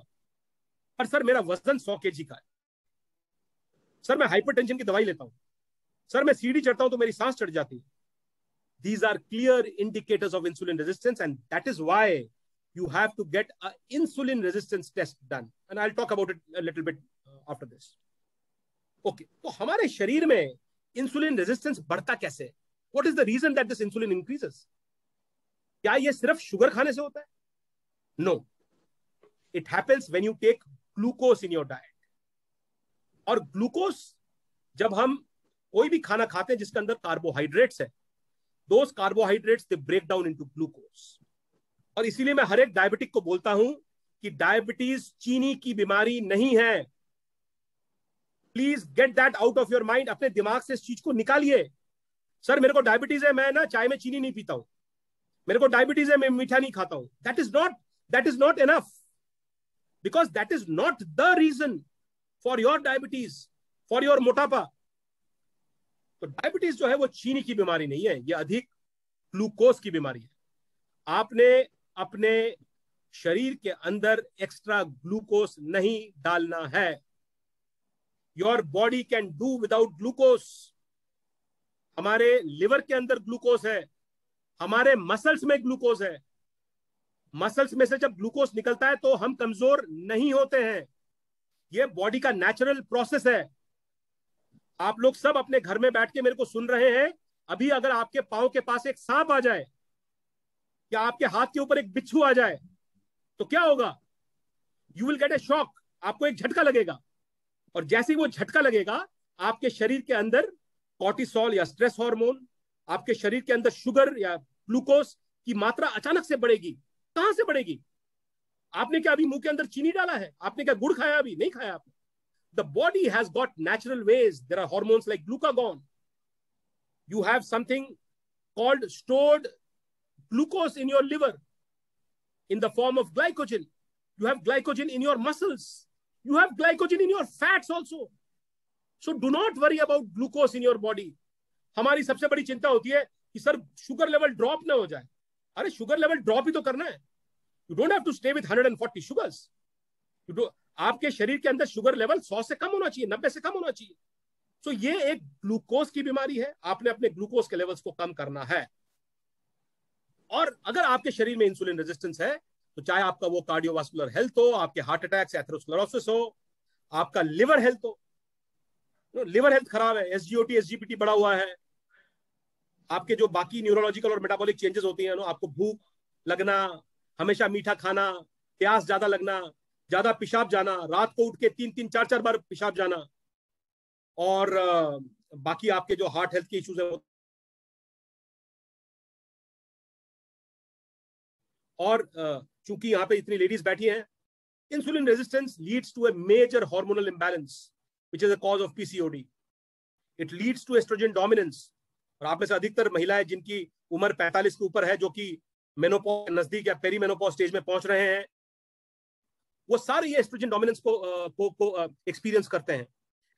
पर सर मेरा वजन 100 kg का है, सर मैं हाइपरटेंशन की दवाई लेता हूं, सर मैं सीढ़ी चढ़ता हूं तो मेरी सांस चढ़ जाती है। These are clear indicators of insulin resistance, and that is why you have to get an insulin resistance test done. And I'll talk about it a little bit after this. Okay, तो हमारे शरीर में insulin resistance बढ़ता कैसे? What is the reason that this insulin increases? क्या ये सिर्फ sugar खाने से होता है? No. It happens when you take glucose in your diet. और ग्लूकोज जब हम कोई भी खाना खाते हैं जिसके अंदर कार्बोहाइड्रेट्स है, those carbohydrates they break down into glucose. और इसीलिए मैं हर एक डायबिटिक को बोलता हूं कि डायबिटीज चीनी की बीमारी नहीं है। Please get that out of your mind, अपने दिमाग से इस चीज को निकालिए। सर मेरे को डायबिटीज है, मैं ना चाय में चीनी नहीं पीता हूं, मेरे को डायबिटीज है, मैं मीठा नहीं खाता हूं। That is not enough, because that is not the reason for your diabetes, for your मोटापा। तो डायबिटीज जो है वो चीनी की बीमारी नहीं है, ये अधिक ग्लूकोज की बीमारी है। आपने अपने शरीर के अंदर एक्स्ट्रा ग्लूकोज नहीं डालना है। Your body can do without glucose. हमारे लिवर के अंदर ग्लूकोज है, हमारे मसल्स में ग्लूकोज है। मसल्स में से जब ग्लूकोज निकलता है तो हम कमजोर नहीं होते हैं, ये बॉडी का नेचुरल प्रोसेस है। आप लोग सब अपने घर में बैठ के मेरे को सुन रहे हैं, अभी अगर आपके पांव के पास एक सांप आ जाए या आपके हाथ के ऊपर एक बिच्छू आ जाए तो क्या होगा? You will get A shock, आपको एक झटका लगेगा। और जैसे ही वो झटका लगेगा आपके शरीर के अंदर कॉर्टिसोल या स्ट्रेस हार्मोन, आपके शरीर के अंदर शुगर या ग्लूकोज की मात्रा अचानक से बढ़ेगी। कहां से बढ़ेगी? आपने क्या अभी मुंह के अंदर चीनी डाला है? आपने क्या गुड़ खाया? अभी नहीं खाया आपने। The body has got natural ways. There are hormones like glucagon. You have something called stored glucose in your liver in the form of glycogen. You have glycogen in your muscles. You have glycogen in your fats also. So do not worry about glucose in your body. हमारी सबसे बड़ी चिंता होती है कि sir sugar level drop ना हो जाए। अरे शुगर लेवल ड्रॉप ही तो करना है। You don't have to stay with 140 sugars. आपके शरीर के अंदर शुगर लेवल 100 से कम होना चाहिए, 90 से कम होना चाहिए। तो ये एक ग्लूकोज की बीमारी है, आपने अपने ग्लूकोज के लेवल्स को कम करना है। और अगर आपके शरीर में इंसुलिन रेजिस्टेंस है तो चाहे आपका वो कार्डियोवास्कुलर हेल्थ हो, आपके हार्ट अटैक्स, एथेरोस्क्लेरोसिस हो, आपका लिवर हेल्थ हो, लिवर हेल्थ खराब है, SGOT SGPT बढ़ा हुआ है, आपके जो बाकी न्यूरोलॉजिकल और मेटाबॉलिक चेंजेस होती हैं, आपको भूख लगना, हमेशा मीठा खाना, प्यास ज्यादा लगना, ज्यादा पेशाब जाना, रात को उठ के 3-3 4-4 बार पेशाब जाना, और बाकी आपके जो हार्ट हेल्थ के इश्यूज है। और चूंकि यहाँ पे इतनी लेडीज बैठी हैं, insulin resistance leads to a major hormonal imbalance which is a cause of PCOD. It leads to oestrogen dominance. और आप में से अधिकतर महिलाएं जिनकी उम्र 45 के ऊपर है, जो कि मेनोपॉज नजदीक या पेरीमेनोपॉज स्टेज में पहुंच रहे हैं, वो सारे ये एस्ट्रोजन डोमिनेंस को एक्सपीरियंस करते हैं।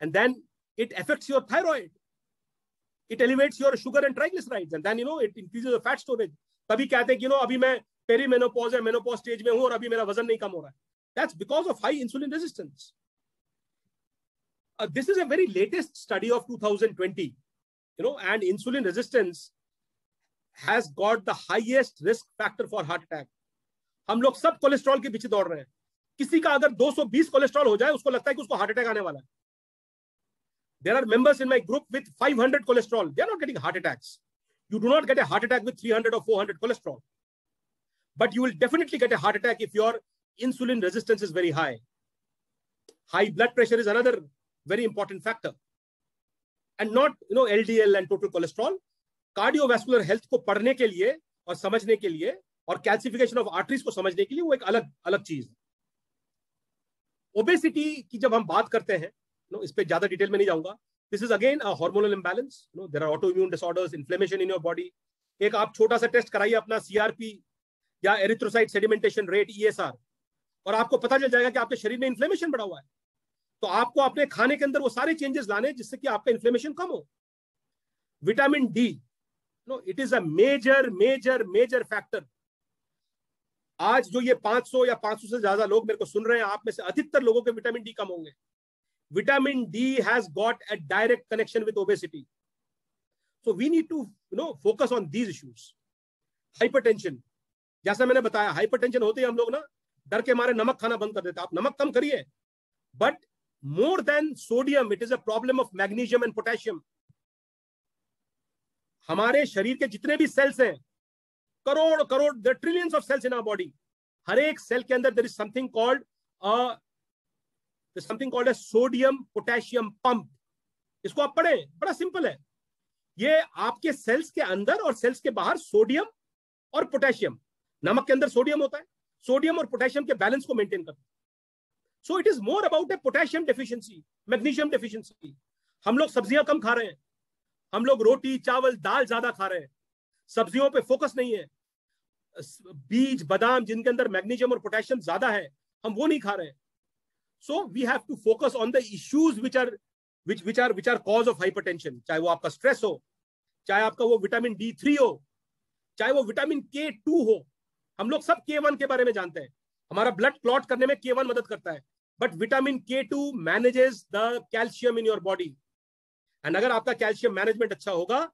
And then it affects your thyroid, it elevates your sugar and triglycerides, and then it increases the fat storage. तभी कहते हैं कि अभी मैं पेरीमेनोपॉज या मेनोपॉज स्टेज में हूं और अभी मेरा वजन नहीं कम हो रहा है। That's because of high insulin resistance. This is a very latest study of 2020, and insulin resistance has got the highest risk factor for heart attack. हम लोग सब कोलेस्ट्रॉल के पीछे दौड़ रहे हैं। किसी का अगर 220 कोलेस्ट्रॉल हो जाए, उसको लगता है कि उसको हार्ट अटैक आने वाला है। There are members in my group with 500 cholesterol. They are not getting heart attacks. You do not get a heart attack with 300 or 400 cholesterol. but you will definitely get a heart attack if your insulin resistance is very high. High blood pressure is another very important factor, and not LDL and total cholesterol. Cardiovascular health को पढ़ने के लिए और समझने के लिए और calcification of arteries को समझने के लिए वो एक अलग अलग चीज है। ओबेसिटी की जब हम बात करते हैं, इस पे ज्यादा डिटेल में नहीं जाऊंगा। This is again a hormonal imbalance, there are auto immune disorders, inflammation in your body. एक आप छोटा सा टेस्ट कराइए अपना सीआरपी या एरिथ्रोसाइट सेडिमेंटेशन रेट ESR, और आपको पता चल जाएगा कि आपके शरीर में इन्फ्लेमेशन बढ़ा हुआ है। तो आपको अपने खाने के अंदर वो सारे चेंजेस लाने जिससे कि आपका इन्फ्लेमेशन कम हो। Vitamin D, it is a major factor. आज जो ये 500 या 500 से ज्यादा लोग मेरे को सुन रहे हैं, आप में से अधिकतर लोगों के विटामिन डी कम होंगे। Vitamin D has got a direct connection with obesity, so we need to focus on these issues. Hypertension, जैसा मैंने बताया, हाइपरटेंशन होते ही हम लोग डर के मारे नमक खाना बंद कर देते हैं। आप नमक कम करिए, but more than sodium, it is a problem of magnesium and potassium. हमारे शरीर के जितने भी सेल्स हैं, crore there are trillions of cells in our body. हर एक सेल के अंदर there is something called a sodium potassium pump. इसको आप पढ़ें, बड़ा सिंपल है। ये आपके सेल्स के अंदर और सेल्स के बाहर सोडियम और पोटेशियम, नमक के अंदर सोडियम होता है, सोडियम और पोटेशियम के बैलेंस को मेंटेन करता है। So it is more about a potassium deficiency, magnesium deficiency. हम लोग सब्जियां कम खा रहे हैं, हम लोग रोटी चावल दाल ज्यादा खा रहे हैं, सब्जियों पे फोकस नहीं है। बीज बादाम जिनके अंदर मैग्नीशियम और पोटेशियम ज्यादा है, हम वो नहीं खा रहे हैं। So we have to focus on the issues which are cause of hypertension. चाहे वो आपका स्ट्रेस हो, चाहे आपका वो विटामिन D3 हो, चाहे वो विटामिन K2 हो। हम लोग सब K1 के बारे में जानते हैं, हमारा ब्लड क्लॉट करने में K1 मदद करता है, but vitamin K2 manages the calcium in your body. And अगर आपका कैल्शियम मैनेजमेंट अच्छा होगा,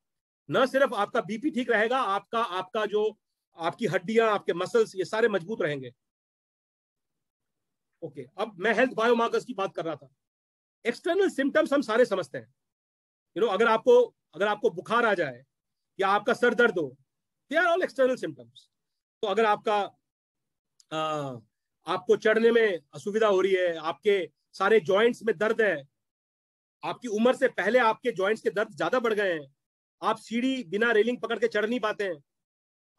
न सिर्फ आपका बीपी ठीक रहेगा, आपका जो आपकी हड्डियां, आपके मसल्स, ये सारे मजबूत रहेंगे। ओके, अब मैं हेल्थ बायोमार्कर्स की बात कर रहा था। एक्सटर्नल सिम्टम्स हम सारे समझते हैं। अगर आपको बुखार आ जाए या आपका सर दर्द हो, they are all external symptoms. तो अगर आपको चढ़ने में असुविधा हो रही है, आपके सारे जॉइंट्स में दर्द है, आपकी उम्र से पहले आपके जॉइंट्स के दर्द ज्यादा बढ़ गए हैं, आप सीढ़ी बिना रेलिंग पकड़ के चढ़ नहीं पाते हैं,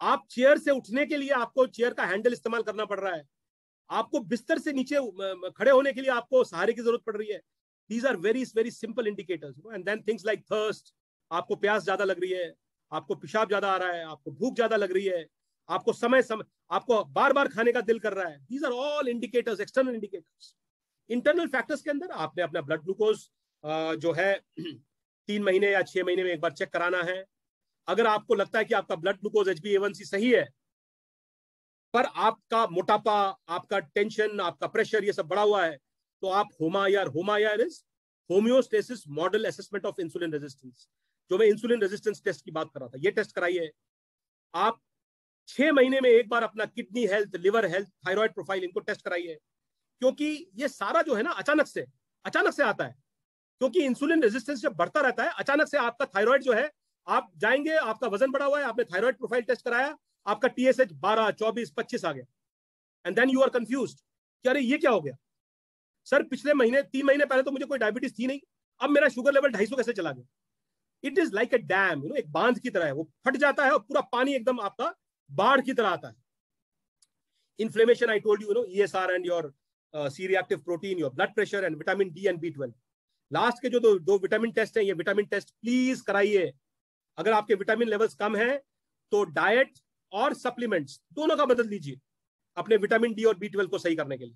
आप चेयर से उठने के लिए आपको चेयर का हैंडल इस्तेमाल करना पड़ रहा है, आपको बिस्तर से नीचे खड़े होने के लिए आपको सहारे की जरूरत पड़ रही है। These are very simple indicators. And then things like thirst, आपको प्यास ज्यादा लग रही है, आपको पेशाब ज्यादा आ रहा है, आपको भूख ज्यादा लग रही है, आपको आपको बार बार खाने का दिल कर रहा है। These are all indicators, external indicators. Internal factors के अंदर आपने अपना ब्लड ग्लूकोज जो है 3 महीने या 6 महीने में एक बार चेक कराना है। अगर आपको लगता है कि आपका ब्लड ग्लूकोज HbA1c सही है, पर आपका मोटापा, आपका टेंशन, आपका प्रेशर ये सब बढ़ा हुआ है, तो आप HOMA IR is homeostasis model assessment of insulin resistance, जो मैं इंसुलिन रेजिस्टेंस टेस्ट की बात कर रहा था, ये टेस्ट कराइए। आप 6 महीने में एक बार अपना kidney health, liver health, thyroid profile, इनको टेस्ट कराइए। क्योंकि ये सारा जो है ना अचानक से आता है, क्योंकि इंसुलिन रेजिस्टेंस जब बढ़ता रहता है, अचानक से आपका थायराइड जो है, आप जाएंगे, आपका वजन बढ़ा हुआ है, आपने थायराइड प्रोफाइल टेस्ट कराया, आपका TSH 12, 24, 25 आ गया, and then you are confused कि अरे ये क्या हो गया सर, पिछले महीने 3 महीने पहले तो मुझे कोई डायबिटीज थी नहीं, अब मेरा शुगर लेवल 250 कैसे चला गया। It is like a dam, एक बांध की तरह है, वो फट जाता है और पूरा पानी एकदम आपका बाढ़ की तरह आता है। Inflammation, I told you, ESR and your C-reactive protein, your blood pressure and vitamin D and B12. Last के जो दो विटामिन टेस्ट हैं, ये विटामिन टेस्ट प्लीज कराइए। अगर आपके विटामिन लेवल्स कम हैं तो डाइट और सप्लीमेंट्स दोनों का बदल लीजिए अपने विटामिन डी और B12 को सही करने के लिए।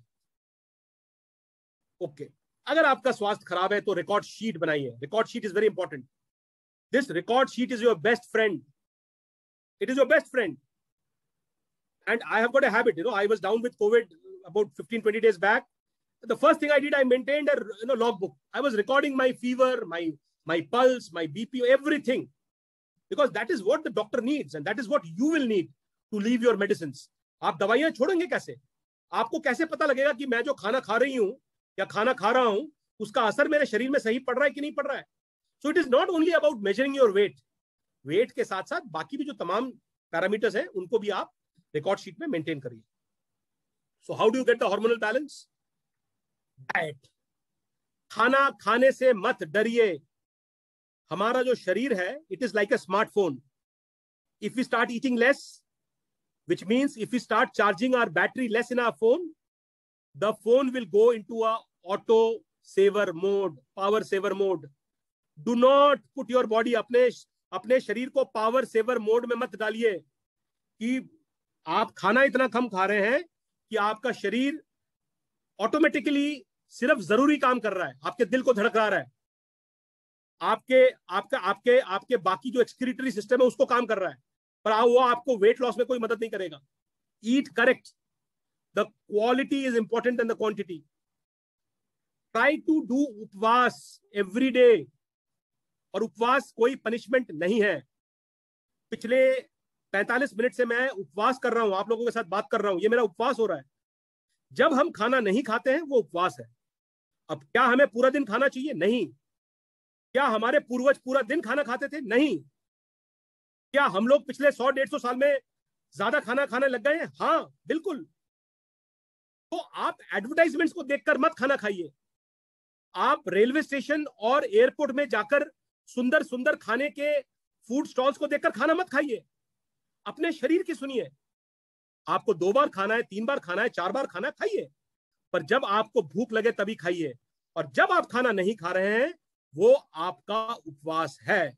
ओके, अगर आपका स्वास्थ्य खराब है तो रिकॉर्ड शीट बनाइए। Record sheet is very important. This record sheet is your best friend. It is your best friend. And I have got a habit, I was down with COVID about 15-20 days back. The first thing I did, I maintained a logbook. I was recording my fever, my pulse, my BP, everything, because that is what the doctor needs and that is what you will need to leave your medicines. आप दवाइयां छोड़ेंगे कैसे? आपको कैसे पता लगेगा कि मैं जो खाना खा रही हूं या खाना खा रहा हूं उसका असर मेरे शरीर में सही पड़ रहा है कि नहीं पड़ रहा है? So it is not only about measuring your weight. Weight के साथ साथ बाकी भी जो तमाम पैरामीटर्स हैं उनको भी आप रिकॉर्ड शीट में मेंटेन करिए। So how do you get the hormonal balance? Diet. खाना खाने से मत डरिए। हमारा जो शरीर है, it is like a smartphone. If we start eating less, which means if we start charging our battery less in our phone, the phone will go into a auto saver mode, power saver mode. Do not put your body, अपने शरीर को power saver mode में मत डालिए कि आप खाना इतना कम खा रहे हैं कि आपका शरीर ऑटोमेटिकली सिर्फ जरूरी काम कर रहा है, आपके दिल को धड़का रहा है, आपके बाकी जो एक्सक्रीटरी सिस्टम है उसको काम कर रहा है, पर वो आपको वेट लॉस में कोई मदद नहीं करेगा। Eat correct. The quality is important than the quantity. Try to do उपवास एवरी डे। और उपवास कोई पनिशमेंट नहीं है। पिछले 45 मिनट से मैं उपवास कर रहा हूं, आप लोगों के साथ बात कर रहा हूं, ये मेरा उपवास हो रहा है। जब हम खाना नहीं खाते हैं वो उपवास है। अब क्या हमें पूरा दिन खाना चाहिए? नहीं। क्या हमारे पूर्वज पूरा दिन खाना खाते थे? नहीं। क्या हम लोग पिछले 100-150 साल में ज्यादा खाना खाने लग गए हैं? हाँ, बिल्कुल। तो आप एडवर्टाइजमेंट्स को देखकर मत खाना खाइए। आप रेलवे स्टेशन और एयरपोर्ट में जाकर सुंदर सुंदर खाने के फूड स्टॉल्स को देखकर खाना मत खाइए। अपने शरीर की सुनिए। आपको 2 बार खाना है, 3 बार खाना है, 4 बार खाना है, खाइए, पर जब आपको भूख लगे तभी खाइए। और जब आप खाना नहीं खा रहे हैं वो आपका उपवास है।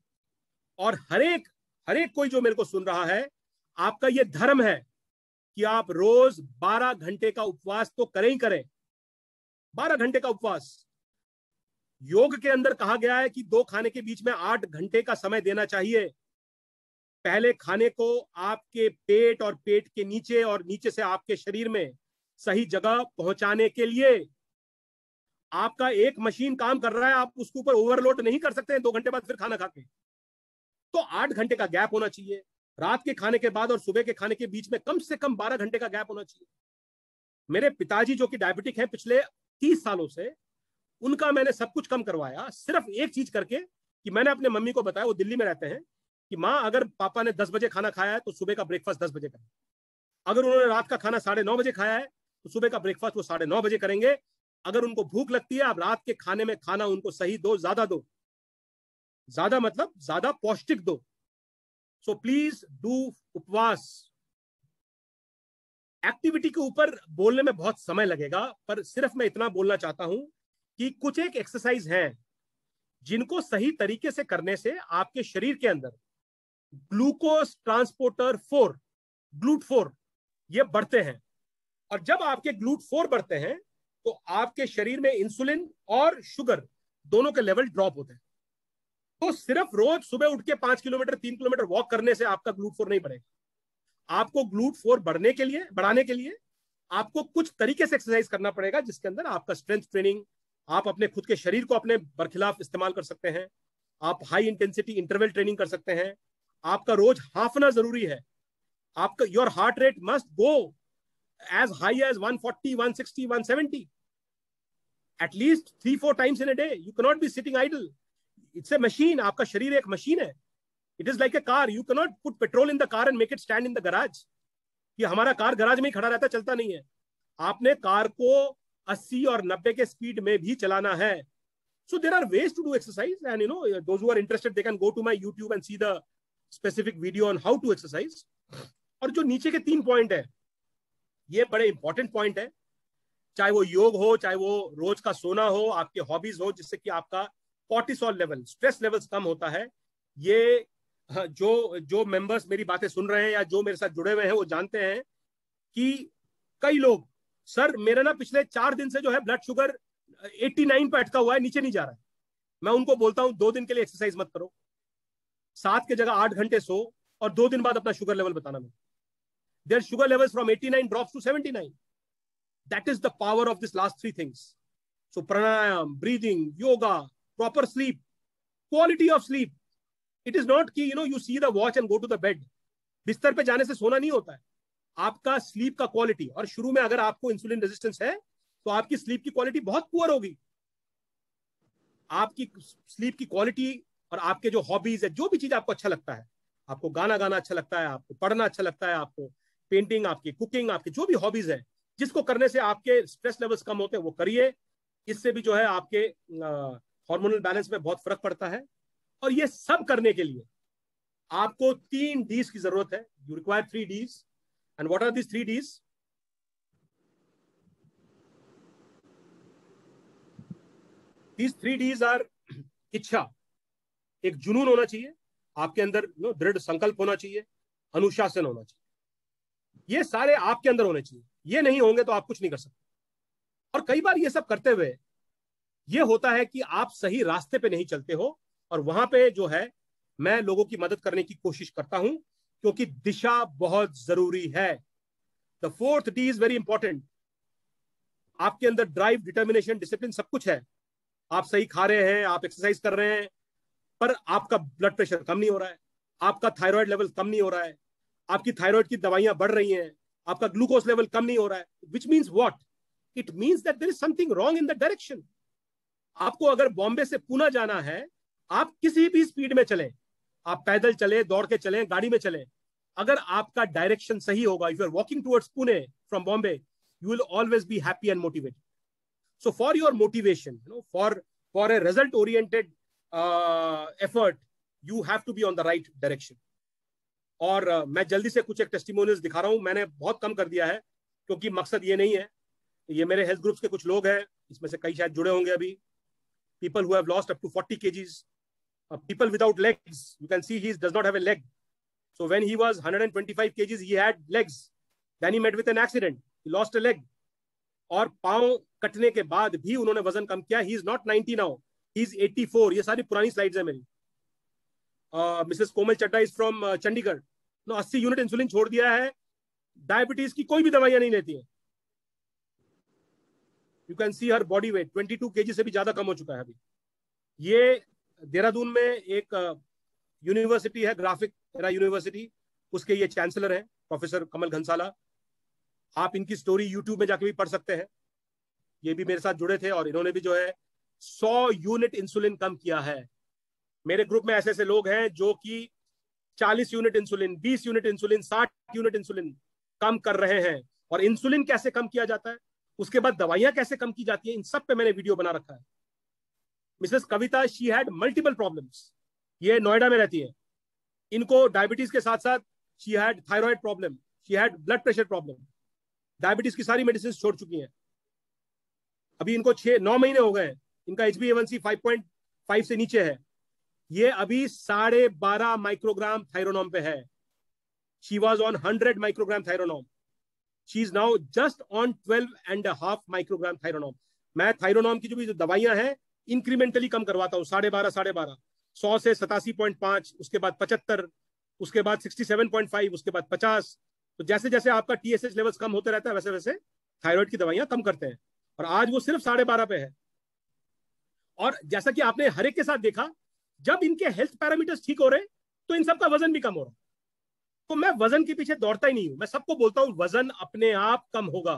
और हर एक कोई जो मेरे को सुन रहा है, आपका ये धर्म है कि आप रोज 12 घंटे का उपवास तो करें ही करें। 12 घंटे का उपवास। योग के अंदर कहा गया है कि 2 खाने के बीच में 8 घंटे का समय देना चाहिए। पहले खाने को आपके पेट और पेट के नीचे और नीचे से आपके शरीर में सही जगह पहुंचाने के लिए। आपका एक मशीन काम कर रहा है, आप उसके ऊपर ओवरलोड नहीं कर सकते हैं 2 घंटे बाद फिर खाना खा के। तो 8 घंटे का गैप होना चाहिए। रात के खाने के बाद और सुबह के खाने के बीच में कम से कम 12 घंटे का गैप होना चाहिए। मेरे पिताजी जो कि डायबिटिक हैं पिछले 30 सालों से, उनका मैंने सब कुछ कम करवाया सिर्फ एक चीज करके कि मैंने अपने मम्मी को बताया, वो दिल्ली में रहते हैं, कि माँ अगर पापा ने 10 बजे खाना खाया है तो सुबह का ब्रेकफास्ट 10 बजे करें। अगर उन्होंने रात का खाना 9:30 बजे खाया है तो सुबह का ब्रेकफास्ट वो 9:30 बजे करेंगे। अगर उनको भूख लगती है, आप रात के खाने में खाना उनको सही दो, ज्यादा दो, ज्यादा मतलब ज्यादा पौष्टिक दो। सो प्लीज डू उपवास। एक्टिविटी के ऊपर बोलने में बहुत समय लगेगा, पर सिर्फ मैं इतना बोलना चाहता हूं कि कुछ एक एक्सरसाइज हैं जिनको सही तरीके से करने से आपके शरीर के अंदर ग्लूकोज ट्रांसपोर्टर 4, GLUT4, ये बढ़ते हैं। और जब आपके GLUT4 बढ़ते हैं तो आपके शरीर में इंसुलिन और शुगर दोनों के लेवल ड्रॉप होते हैं। तो सिर्फ रोज सुबह उठ के 5 किलोमीटर 3 किलोमीटर वॉक करने से आपका GLUT4 नहीं बढ़ेगा। आपको GLUT4 बढ़ाने के लिए आपको कुछ तरीके से एक्सरसाइज करना पड़ेगा, जिसके अंदर आपका स्ट्रेंथ ट्रेनिंग, आप अपने खुद के शरीर को अपने बरखिलाफ इस्तेमाल कर सकते हैं, आप हाई इंटेंसिटी इंटरवल ट्रेनिंग कर सकते हैं, आपका रोज हाफना जरूरी है, आपका your heart rate must go as high as 140, 160, 170 at least 3-4 times in a day. You cannot be sitting idle. It's a machine. आपका शरीर एक मशीन है. It is like a car. You cannot put petrol in the car and make it stand in the garage. कि हमारा car garage में ही खड़ा रहता, चलता नहीं है. आपने कार को 80 और 90 के स्पीड में भी चलाना है. So there are ways to do exercise, and you know, those who are interested, they can go to my YouTube and see the specific video on how to exercise. और जो नीचे के 3 पॉइंट है, ये बड़े इंपॉर्टेंट पॉइंट है. चाहे वो योग हो, चाहे वो रोज का सोना हो, आपके हॉबीज हो, जिससे कि आपका कॉर्टिसोल लेवल, स्ट्रेस लेवल्स कम होता है. ये जो मेंबर्स मेरी बातें सुन रहे हैं या जो मेरे साथ जुड़े हुए हैं वो जानते हैं कि कई लोग, सर मेरा ना पिछले 4 दिन से जो है ब्लड शुगर 89 पे अटका हुआ है, नीचे नहीं जा रहा है. मैं उनको बोलता हूं 2 दिन के लिए एक्सरसाइज मत करो, 7 के जगह 8 घंटे सो और 2 दिन बाद अपना शुगर लेवल बताना. मैं their sugar levels from 89 drops to 79. That is the power of this last 3 things. So pranayam, breathing, yoga, proper sleep, quality of sleep. It is not कि you see the watch and go to the bed. बिस्तर पे जाने से सोना नहीं होता है. आपका स्लीप का क्वालिटी, और शुरू में अगर आपको इंसुलिन रेजिस्टेंस है तो आपकी स्लीप की क्वालिटी बहुत पुअर होगी. आपकी स्लीप की क्वालिटी और आपके जो हॉबीज है, जो भी चीज आपको अच्छा लगता है, आपको गाना गाना अच्छा लगता है, आपको पढ़ना अच्छा लगता है, आपको पेंटिंग, आपकी कुकिंग, आपकी जो भी हॉबीज है, जिसको करने से आपके स्ट्रेस लेवल्स कम होते हैं, वो करिए। इससे भी जो है आपके हार्मोनल बैलेंस में बहुत फर्क पड़ता है। और ये सब करने के लिए आपको 3 डीज की जरूरत है। You require 3 Ds. And what are this 3 Ds? These 3 Ds are इच्छा, एक जुनून होना चाहिए आपके अंदर, दृढ़ संकल्प होना चाहिए, अनुशासन होना चाहिए। ये सारे आपके अंदर होने चाहिए। ये नहीं होंगे तो आप कुछ नहीं कर सकते। और कई बार ये सब करते हुए ये होता है कि आप सही रास्ते पे नहीं चलते हो, और वहां पे जो है मैं लोगों की मदद करने की कोशिश करता हूं, क्योंकि दिशा बहुत जरूरी है। The 4th D is very important. आपके अंदर ड्राइव, डिटर्मिनेशन, डिसिप्लिन सब कुछ है। आप सही खा रहे हैं, आप एक्सरसाइज कर रहे हैं, पर आपका ब्लड प्रेशर कम नहीं हो रहा है, आपका थायराइड लेवल कम नहीं हो रहा है, आपकी थायराइड की दवाइयां बढ़ रही हैं, आपका ग्लूकोज लेवल कम नहीं हो रहा है, which means what? It means that there is something wrong in the direction. आपको अगर बॉम्बे से पुणे जाना है, आप किसी भी स्पीड में चलें, आप पैदल चले, दौड़ के चलें, गाड़ी में चलें, अगर आपका डायरेक्शन सही होगा, if you are walking towards Pune from Bombay, you will always be happy and motivated. So for your motivation, for a result oriented effort, you have to be on the right direction. और मैं जल्दी से कुछ एक testimonials दिखा रहा हूं। मैंने बहुत कम कर दिया है, क्योंकि मकसद ये नहीं है। ये मेरे हेल्थ ग्रुप्स के कुछ लोग हैं, इसमें से कई शायद जुड़े होंगे अभी। People who have lost up to 40 kgs, people without legs, you can see he does not have a leg. So when he was 125 kgs, he had legs. Then he met with an accident, he lost a leg. और पांव कटने के बाद भी उन्होंने वजन कम किया। He is not 90 now, he is 84। ये सारी पुरानी स्लाइड्स है मेरी। Mrs Komal Chadha is from Chandigarh, 80 unit insulin छोड़ दिया है, डायबिटीज की कोई भी दवाइयां नहीं लेती है। You can see her body weight 22 kg से भी ज्यादा कम हो चुका है अभी। ये देहरादून में एक यूनिवर्सिटी है, ग्राफिक एरा यूनिवर्सिटी, उसके ये चांसलर हैं प्रोफेसर कमल घनसाला। आप इनकी स्टोरी यूट्यूब में जाके भी पढ़ सकते हैं। ये भी मेरे साथ जुड़े थे और इन्होंने भी जो है 100 यूनिट इंसुलिन कम किया है। मेरे ग्रुप में ऐसे ऐसे लोग हैं जो कि 40 unit insulin, 20 unit insulin, 60 unit insulin कम कर रहे हैं। और इंसुलिन कैसे कम किया जाता है, उसके बाद दवाइयां कैसे कम की जाती है, इन सब पे मैंने वीडियो बना रखा है। Mrs Kavita, she had multiple problems. ये नोएडा में रहती है। इनको डायबिटीज के साथ साथ she had thyroid problem, she had blood pressure problem, diabetes की सारी मेडिसिन छोड़ चुकी हैं। अभी इनको 6-9 महीने हो गए। इनका HbA1c 5.5 से नीचे है। ये अभी 12.5 माइक्रोग्राम थायरोनॉम पे है। She was on 100 microgram Thyronorm, she is now just on 12.5 microgram Thyronorm. मैं थायरोनॉम की जो भी दवाइयां हैं इंक्रीमेंटली कम करवाता हूँ, 12.5, 100 से 87.5, उसके बाद 75, उसके बाद 67.5, उसके बाद 50। तो जैसे जैसे आपका TSH लेवल्स कम होते रहता है, वैसे वैसे थायराइड की दवाइयां कम करते हैं। और आज वो सिर्फ 12.5 पे है। और जैसा कि आपने हर एक के साथ देखा, जब इनके हेल्थ पैरामीटर्स ठीक हो रहे तो इन सबका वजन भी कम हो रहा। तो मैं वजन के पीछे दौड़ता ही नहीं हूं। मैं सबको बोलता हूं वजन अपने आप कम होगा।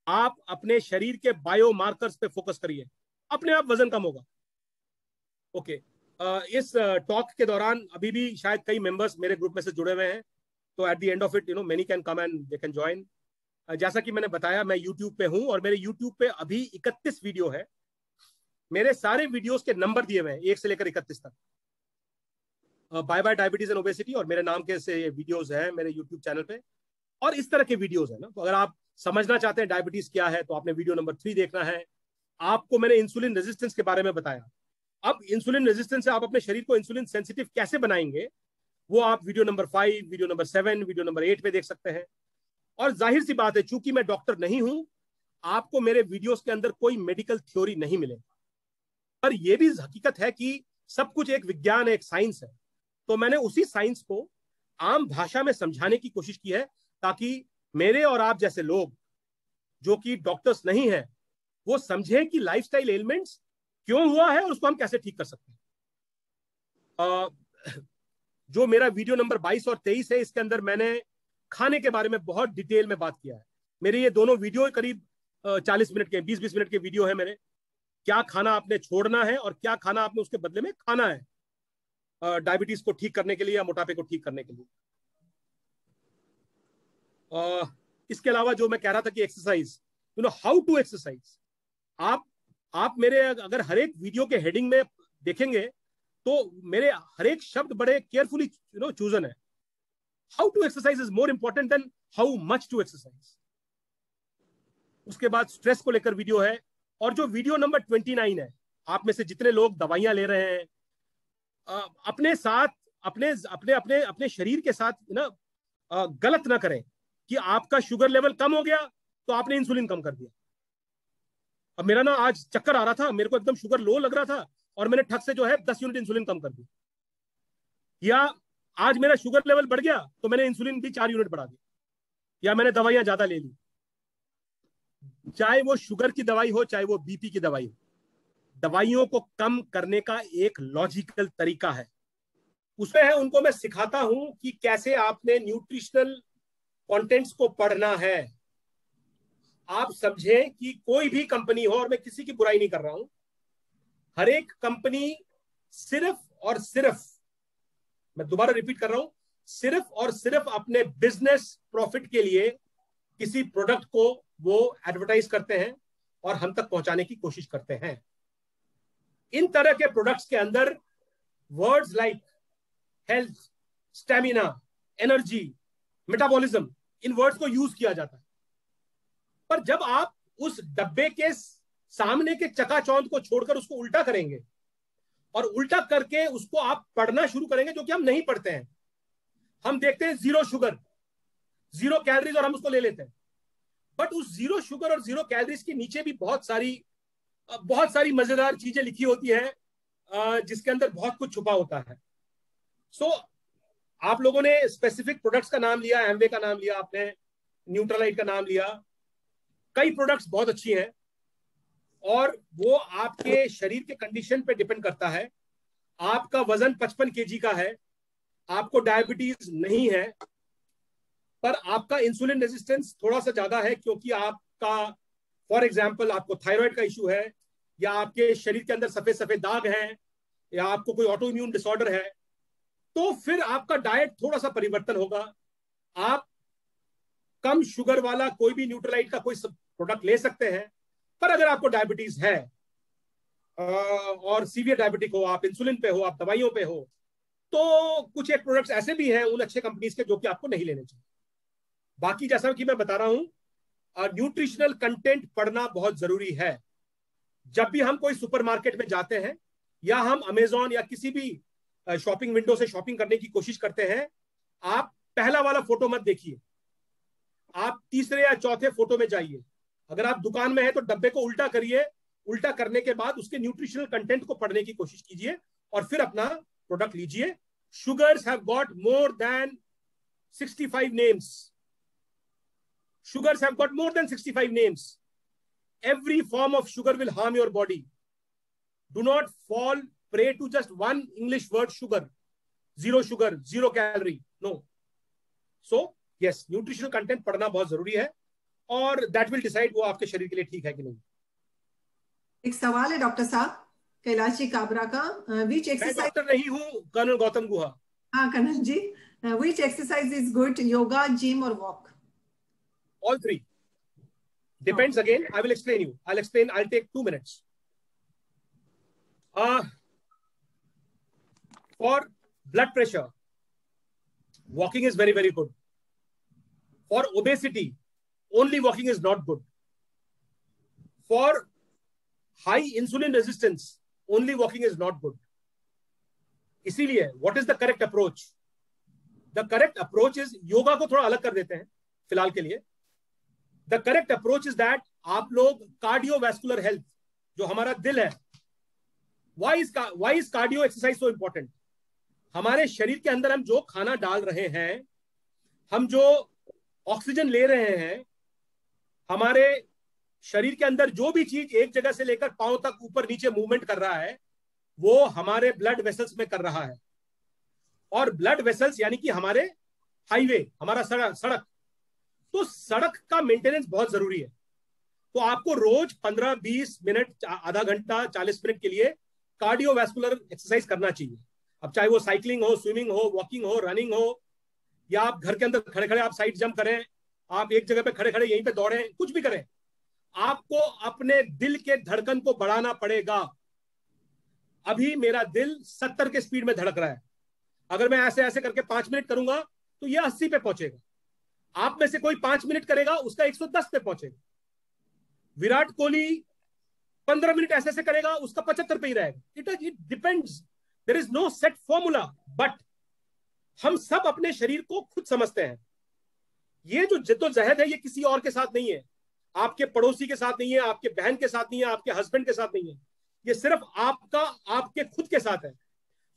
आप अपने शरीर के बायो मार्कर्स पे फोकस करिए, अपने आप वजन कम होगा। ओके, इस टॉक के दौरान अभी भी शायद कई मेंबर्स मेरे ग्रुप में से जुड़े हुए हैं, तो at the end of it many can come and they can join. जैसा कि मैंने बताया, मैं यूट्यूब पे हूं और मेरे यूट्यूब पे अभी 31 वीडियो है। मेरे सारे वीडियोस के नंबर दिए हुए हैं 1 से लेकर 31 तक। Bye bye diabetes and obesity और मेरे नाम के से वीडियोस हैं मेरे यूट्यूब चैनल पे। और इस तरह के वीडियोस है ना, तो अगर आप समझना चाहते हैं डायबिटीज क्या है, तो आपने वीडियो नंबर 3 देखना है। आपको मैंने इंसुलिन रेजिस्टेंस के बारे में बताया। अब इंसुलिन रेजिस्टेंस से आप अपने शरीर को इंसुलिन सेंसिटिव कैसे बनाएंगे, वो आप video number 5, video number 7, video number 8 पे देख सकते हैं। और जाहिर सी बात है, चूंकि मैं डॉक्टर नहीं हूं, आपको मेरे वीडियोस के अंदर कोई मेडिकल थ्योरी नहीं मिलेगा। पर यह भी हकीकत है कि सब कुछ एक विज्ञान है, एक साइंस है। तो मैंने उसी साइंस को आम भाषा में समझाने की कोशिश की है, ताकि मेरे और आप जैसे लोग जो कि डॉक्टर्स नहीं है, वो समझे कि लाइफस्टाइल एलिमेंट्स क्यों हुआ है और उसको हम कैसे ठीक कर सकते हैं। जो मेरा वीडियो नंबर 22 और 23 है, इसके अंदर मैंने खाने के बारे में बहुत डिटेल में बात किया है। मेरे ये दोनों वीडियो करीब 40 मिनट के, 20-20 मिनट के वीडियो है मेरे। क्या खाना आपने छोड़ना है और क्या खाना आपने उसके बदले में खाना है डायबिटीज को ठीक करने के लिए या मोटापे को ठीक करने के लिए। इसके अलावा जो मैं कह रहा था कि एक्सरसाइज, हाउ टू एक्सरसाइज, आप मेरे अगर हर एक वीडियो के हेडिंग में देखेंगे तो मेरे हर एक शब्द बड़े केयरफुली चूजन है. How to exercise is more important than how much to exercise. उसके बाद स्ट्रेस को लेकर वीडियो है. और जो वीडियो नंबर 29 है, आप में से जितने लोग दवाइयां ले रहे हैं, अपने साथ अपने अपने अपने अपने शरीर के साथ गलत ना करें कि आपका शुगर लेवल कम हो गया तो आपने इंसुलिन कम कर दिया. अब मेरा आज चक्कर आ रहा था, मेरे को एकदम शुगर लो लग रहा था और मैंने ठग से 10 यूनिट इंसुलिन कम कर दी. या आज मेरा शुगर लेवल बढ़ गया तो मैंने इंसुलिन भी 4 यूनिट बढ़ा दी, या मैंने दवाइयां ज्यादा ले ली. चाहे वो शुगर की दवाई हो, चाहे वो बीपी की दवाई हो, दवाइयों को कम करने का एक लॉजिकल तरीका है. उसमें है, उनको मैं सिखाता हूं कि कैसे आपने न्यूट्रिशनल कंटेंट्स को पढ़ना है. आप समझें कि कोई भी कंपनी हो, और मैं किसी की बुराई नहीं कर रहा हूं, हर एक कंपनी सिर्फ और सिर्फ, मैं दोबारा रिपीट कर रहा हूं, सिर्फ और सिर्फ अपने बिजनेस प्रॉफिट के लिए किसी प्रोडक्ट को वो एडवर्टाइज करते हैं और हम तक पहुंचाने की कोशिश करते हैं. इन तरह के प्रोडक्ट्स के अंदर words like health, stamina, energy, metabolism, इन वर्ड्स को यूज किया जाता है. पर जब आप उस डब्बे के सामने के चकाचौंध को छोड़कर उसको उल्टा करेंगे और उल्टा करके उसको आप पढ़ना शुरू करेंगे, जो कि हम नहीं पढ़ते हैं. हम देखते हैं 0 शुगर, 0 कैलोरीज और हम उसको ले लेते हैं. बट उस 0 शुगर और 0 कैलोरीज के नीचे भी बहुत सारी मजेदार चीजें लिखी होती हैं, जिसके अंदर बहुत कुछ छुपा होता है. सो आप लोगों ने स्पेसिफिक प्रोडक्ट्स का नाम लिया, एमवे का नाम लिया, आपने न्यूट्रालाइट का नाम लिया. कई प्रोडक्ट्स बहुत अच्छी हैं और वो आपके शरीर के कंडीशन पे डिपेंड करता है. आपका वजन 55 केजी का है, आपको डायबिटीज नहीं है, पर आपका इंसुलिन रेजिस्टेंस थोड़ा सा ज्यादा है क्योंकि आपका, फॉर एग्जांपल, आपको थायराइड का इशू है, या आपके शरीर के अंदर सफेद सफेद दाग हैं, या आपको कोई ऑटो इम्यून डिसऑर्डर है, तो फिर आपका डाइट थोड़ा सा परिवर्तन होगा. आप कम शुगर वाला कोई भी न्यूट्रालाइट का कोई प्रोडक्ट ले सकते हैं. पर अगर आपको डायबिटीज है और सीवियर डायबिटिक हो, आप इंसुलिन पे हो, आप दवाइयों पे हो, तो कुछ एक प्रोडक्ट्स ऐसे भी हैं उन अच्छे कंपनीज के जो कि आपको नहीं लेने चाहिए. बाकी जैसा कि मैं बता रहा हूं, न्यूट्रिशनल कंटेंट पढ़ना बहुत जरूरी है. जब भी हम कोई सुपरमार्केट में जाते हैं या हम अमेजॉन या किसी भी शॉपिंग विंडो से शॉपिंग करने की कोशिश करते हैं, आप पहला वाला फोटो मत देखिए, आप तीसरे या चौथे फोटो में जाइए. अगर आप दुकान में हैं तो डब्बे को उल्टा करिए, उल्टा करने के बाद उसके न्यूट्रिशनल कंटेंट को पढ़ने की कोशिश कीजिए और फिर अपना प्रोडक्ट लीजिए. Sugars have got more than 65 names. Sugars have got more than 65 names. Every form of sugar will harm your body. Do not fall prey to just one English word, sugar. 0 sugar, 0 calorie. No. So, yes, nutritional content पढ़ना बहुत जरूरी है और that will decide वो आपके शरीर के लिए ठीक है कि नहीं. एक सवाल है डॉक्टर साहब, कैलाश जी काबरा का. Which exercise? मैं डॉक्टर नहीं हूँ, कर्नल गौतम गुहा. हाँ colonel ji. Which exercise is good? Yoga, gym or walk? All 3. Depends. Again, I will explain you. I'll take 2 minutes. For blood pressure, walking is very, very good. For obesity, only walking is not good. For high insulin resistance, only walking is not good. इसीलिए, what is the correct approach? The correct approach is, yoga को थोड़ा अलग कर देते हैं फिलहाल के लिए. The correct approach is that आप लोग cardiovascular health, जो हमारा दिल है, why is cardio exercise so important? हमारे शरीर के अंदर हम जो खाना डाल रहे हैं, हम जो ऑक्सीजन ले रहे हैं, हमारे शरीर के अंदर जो भी चीज एक जगह से लेकर पांव तक ऊपर नीचे मूवमेंट कर रहा है, वो हमारे ब्लड वेसल्स में कर रहा है. और ब्लड वेसल्स यानी कि हमारे हाईवे, हमारा सड़क, तो सड़क का मेंटेनेंस बहुत जरूरी है. तो आपको रोज 15-20 मिनट, आधा घंटा, 40 मिनट के लिए कार्डियोवैस्कुलर एक्सरसाइज करना चाहिए. अब चाहे वो साइकिलिंग हो, स्विमिंग हो, वॉकिंग हो, रनिंग हो, या आप घर के अंदर खड़े खड़े आप साइड जंप करें, आप एक जगह पे खड़े खड़े यहीं पे दौड़े, कुछ भी करें, आपको अपने दिल के धड़कन को बढ़ाना पड़ेगा। अभी मेरा दिल 70 के स्पीड में धड़क रहा है, अगर मैं ऐसे ऐसे करके 5 मिनट करूंगा तो ये 80 पे पहुंचेगा। आप में से कोई 5 मिनट करेगा, उसका 110 पे पहुंचेगा। विराट कोहली 15 मिनट ऐसे ऐसे करेगा, उसका 75 पे ही रहेगा। It depends, there is no set formula, but हम सब अपने शरीर को खुद समझते हैं। ये जो जद्दोजहद है ये किसी और के साथ नहीं है, आपके पड़ोसी के साथ नहीं है, आपके बहन के साथ नहीं है, आपके हस्बैंड के साथ नहीं है, ये सिर्फ आपका, आपके खुद के साथ है।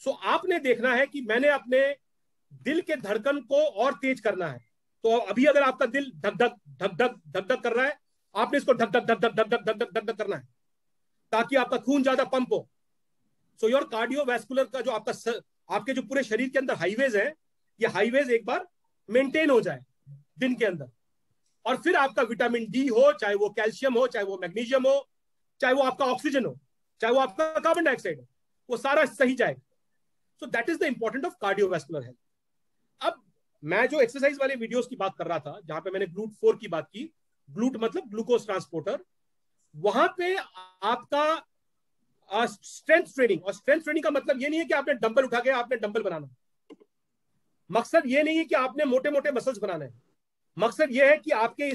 सो आपने देखना है कि मैंने अपने दिल के धड़कन को और तेज करना है। तो अभी अगर आपका दिल धक धक धक धक धक धक कर रहा है, आपने इसको धक धक धक धक धक धक धक धक धक करना है ताकि आपका खून ज्यादा पंप हो। सो योर कार्डियोवैस्कुलर का जो आपके जो पूरे शरीर के अंदर हाईवेज है, ये हाईवेज एक बार मेंटेन हो जाए दिन के अंदर, और फिर आपका विटामिन डी हो, चाहे वो कैल्शियम हो, चाहे वो मैग्नीशियम हो, चाहे वो आपका ऑक्सीजन हो, चाहे वो आपका कार्बन डाइऑक्साइड हो, वो सारा सही जाएगा। So that is the important of cardiovascular health. अब मैं जो एक्सरसाइज वाले वीडियोस की बात कर रहा था, जहां पे मैंने ग्लूट 4 की बात की, ग्लूट मतलब ग्लूकोज ट्रांसपोर्टर, वहां पे आपका स्ट्रेंथ ट्रेनिंग, और स्ट्रेंथ ट्रेनिंग का मतलब ये नहीं है कि आपने डंबल उठा के आपने डंबल बनाना, मकसद ये नहीं है कि आपने मोटे मोटे मसल्स बनाने हैं, मकसद ये है कि आपके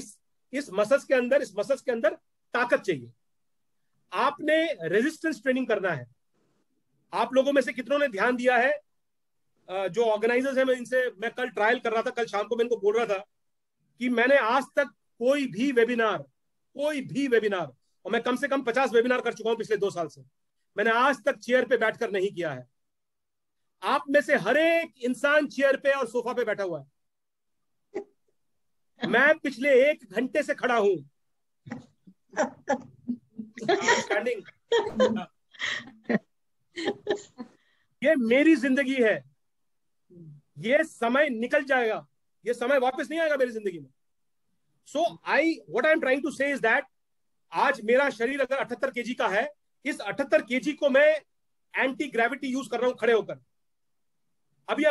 इस मसल्स के अंदर ताकत चाहिए। आपने रेजिस्टेंस ट्रेनिंग करना है। आप लोगों में से कितनों ने ध्यान दिया है, जो ऑर्गेनाइजर्स हैं, मैं कल ट्रायल कर रहा था, कल शाम को मैं इनको बोल रहा था कि मैंने आज तक कोई भी वेबिनार, और मैं कम से कम 50 वेबिनार कर चुका हूं पिछले 2 साल से, मैंने आज तक चेयर पे बैठकर नहीं किया है। आप में से हर एक इंसान चेयर पे और सोफा पे बैठा हुआ है। मैं पिछले 1 घंटे से खड़ा हूं स्टैंडिंग। ये मेरी जिंदगी है, ये समय निकल जाएगा, ये समय वापस नहीं आएगा मेरी जिंदगी में। So what I am trying to say is that आज मेरा शरीर अगर 78 केजी का है, इस 78 केजी को मैं एंटी ग्रेविटी यूज कर रहा हूं खड़े होकर। अभी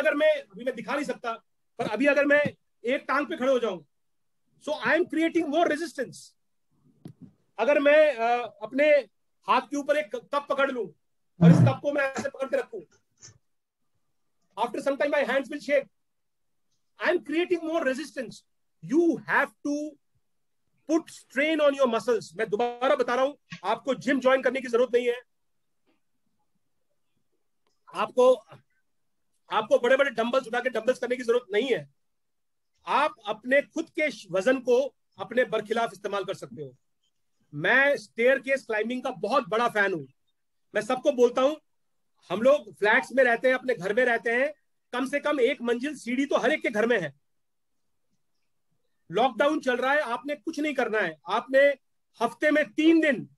मैं दिखा नहीं सकता, पर अभी अगर मैं एक टांग पे खड़े हो जाऊं, so I am creating more resistance. अगर मैं अपने हाथ के ऊपर एक कप पकड़ लूं और इस कप को मैं ऐसे पकड़ के रखूं, after some time my hands will shake. I am creating more resistance. You have to put strain on your muscles. मैं दोबारा बता रहा हूं, आपको जिम ज्वाइन करने की जरूरत नहीं है, आपको बड़े बड़े डंबल्स उठा के डंबल्स करने की जरूरत नहीं है। आप अपने खुद के वजन को अपने बरखिलाफ इस्तेमाल कर सकते हो। मैं स्टेयरकेस क्लाइंबिंग का बहुत बड़ा फैन हूं। मैं सबको बोलता हूं, हम लोग फ्लैट्स में रहते हैं, अपने घर में रहते हैं, कम से कम 1 मंजिल सीढ़ी तो हर एक के घर में है। लॉकडाउन चल रहा है, आपने कुछ नहीं करना है, आपने हफ्ते में 3 दिन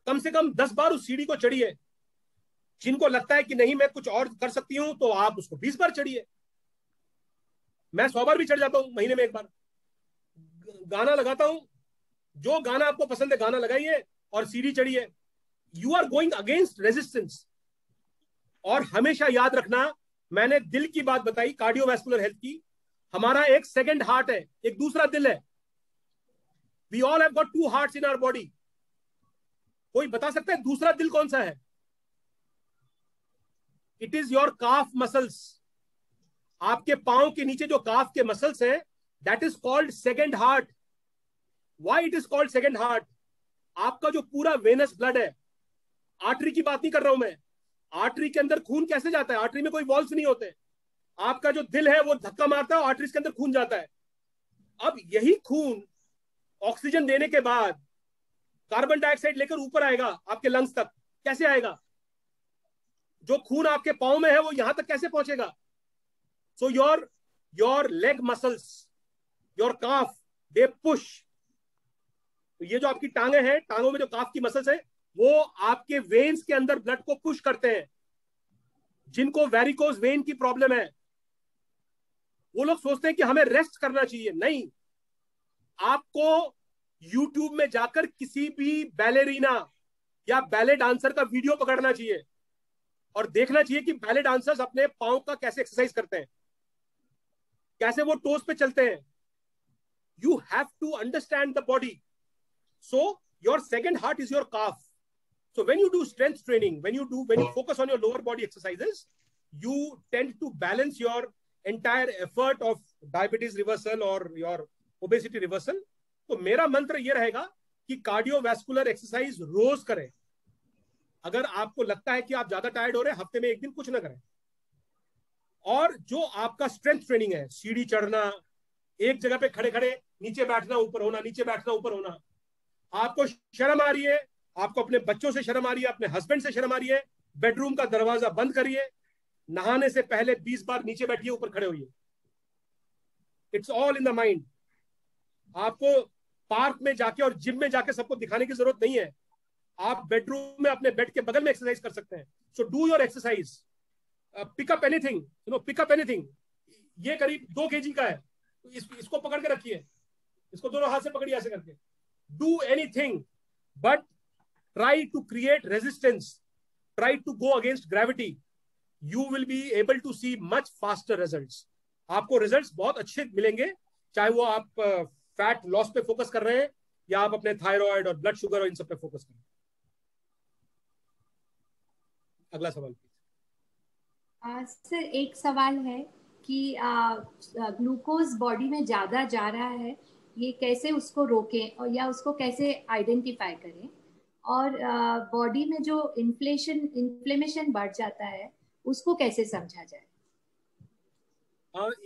कम से कम 10 बार उस सीढ़ी को चढ़िए। जिनको लगता है कि नहीं मैं कुछ और कर सकती हूं, तो आप उसको 20 बार चढ़िए। मैं 100 बार भी चढ़ जाता हूं, महीने में 1 बार। गाना लगाता हूं, जो गाना आपको पसंद है गाना लगाइए और सीढ़ी चढ़िए। You are going against resistance. और हमेशा याद रखना, मैंने दिल की बात बताई, कार्डियोवैस्कुलर हेल्थ की। हमारा एक सेकंड हार्ट है, एक दूसरा दिल है। We all have got 2 hearts in our body. कोई बता सकता है दूसरा दिल कौन सा है? It is your calf muscles. आपके पांव के नीचे जो काफ के मसल्स हैं, that is called second heart. Why it is called second heart? आपका जो पूरा वेनस ब्लड है, आर्टरी की बात नहीं कर रहा हूं मैं, आर्टरी के अंदर खून कैसे जाता है? आर्टरी में कोई वॉल्व्स नहीं होते। आपका जो दिल है वो धक्का मारता है और आर्टरीज के अंदर खून जाता है। अब यही खून ऑक्सीजन देने के बाद कार्बन डाइऑक्साइड लेकर ऊपर आएगा आपके लंग्स तक। कैसे आएगा? जो खून आपके पांव में है वो यहां तक कैसे पहुंचेगा? So your leg muscles, your calf, they push. तो ये जो आपकी टांगे हैं, टांगों में जो काफ की मसल्स है, वो आपके वेन्स के अंदर ब्लड को पुश करते हैं। जिनको वेरिकोज वेन की प्रॉब्लम है, वो लोग सोचते हैं कि हमें रेस्ट करना चाहिए। नहीं, आपको YouTube में जाकर किसी भी बैलेरीना या बैले डांसर का वीडियो पकड़ना चाहिए और देखना चाहिए कि बैले डांसर्स अपने पांव का कैसे एक्सरसाइज करते हैं, कैसे वो टोस पे चलते हैं। you have to understand the body. So your second heart is your calf. So when you do strength training, when you focus on your lower body exercises, you tend to balance your entire effort of diabetes reversal or your obesity reversal. तो मेरा मंत्र ये रहेगा कि cardiovascular exercise रोज करें. अगर आपको लगता है कि आप ज्यादा टायर्ड हो रहे हैं, हफ्ते में एक दिन कुछ ना करें. और जो आपका स्ट्रेंथ ट्रेनिंग है, सीढ़ी चढ़ना, एक जगह पे खड़े खड़े नीचे बैठना ऊपर होना, नीचे बैठना ऊपर होना, आपको शर्म आ रही है, आपको अपने बच्चों से शर्म आ रही है, अपने हस्बैंड से शर्म आ रही है, बेडरूम का दरवाजा बंद करिए, नहाने से पहले 20 बार नीचे बैठिए, ऊपर खड़े होइए. It's all in the mind. आपको पार्क में जाके और जिम में जाके सबको दिखाने की जरूरत नहीं है. आप बेडरूम में अपने बेड के बगल में एक्सरसाइज कर सकते हैं. So do your exercise. Pick up anything, pick up anything. ये करीब 2 kg का है, इसको पकड़ के रखिए, इसको दोनों हाथ से पकड़िए ऐसे करके. Do anything but try to create resistance, try to go against gravity. You will be able to see much faster results. आपको रिजल्ट्स बहुत अच्छे मिलेंगे, चाहे वो आप फैट लॉस पे फोकस कर रहे हैं या आप अपने थायराइड और ब्लड शुगर और इन सब पे फोकस कर रहे हैं. अगला सवाल. सर एक सवाल है कि ग्लूकोज बॉडी में ज्यादा जा रहा है, ये कैसे उसको रोकें और या उसको कैसे आइडेंटिफाई करें, और बॉडी में जो इन्फ्लेमेशन बढ़ जाता है उसको कैसे समझा जाए.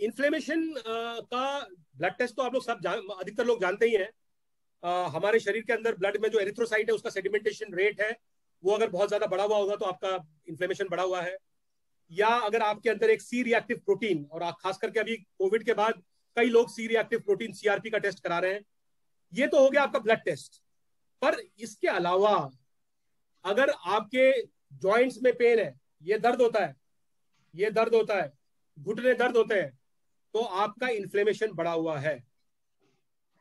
इन्फ्लेमेशन का ब्लड टेस्ट तो आप लोग सब अधिकतर लोग जानते ही हैं. हमारे शरीर के अंदर ब्लड में जो एरिथ्रोसाइट है उसका सेडिमेंटेशन रेट है, वो अगर बहुत ज्यादा बढ़ा हुआ होगा तो आपका इन्फ्लेमेशन बढ़ा हुआ है. या अगर आपके अंदर एक सी रिएक्टिव प्रोटीन, और खास करके अभी कोविड के बाद कई लोग सी रिएक्टिव प्रोटीन सीआरपी का टेस्ट करा रहे हैं. ये तो हो गया आपका ब्लड टेस्ट. पर इसके अलावा अगर आपके जॉइंट्स में पेन है, ये दर्द होता है, ये दर्द होता है, घुटने दर्द होते हैं, तो आपका इन्फ्लेमेशन बढ़ा हुआ है.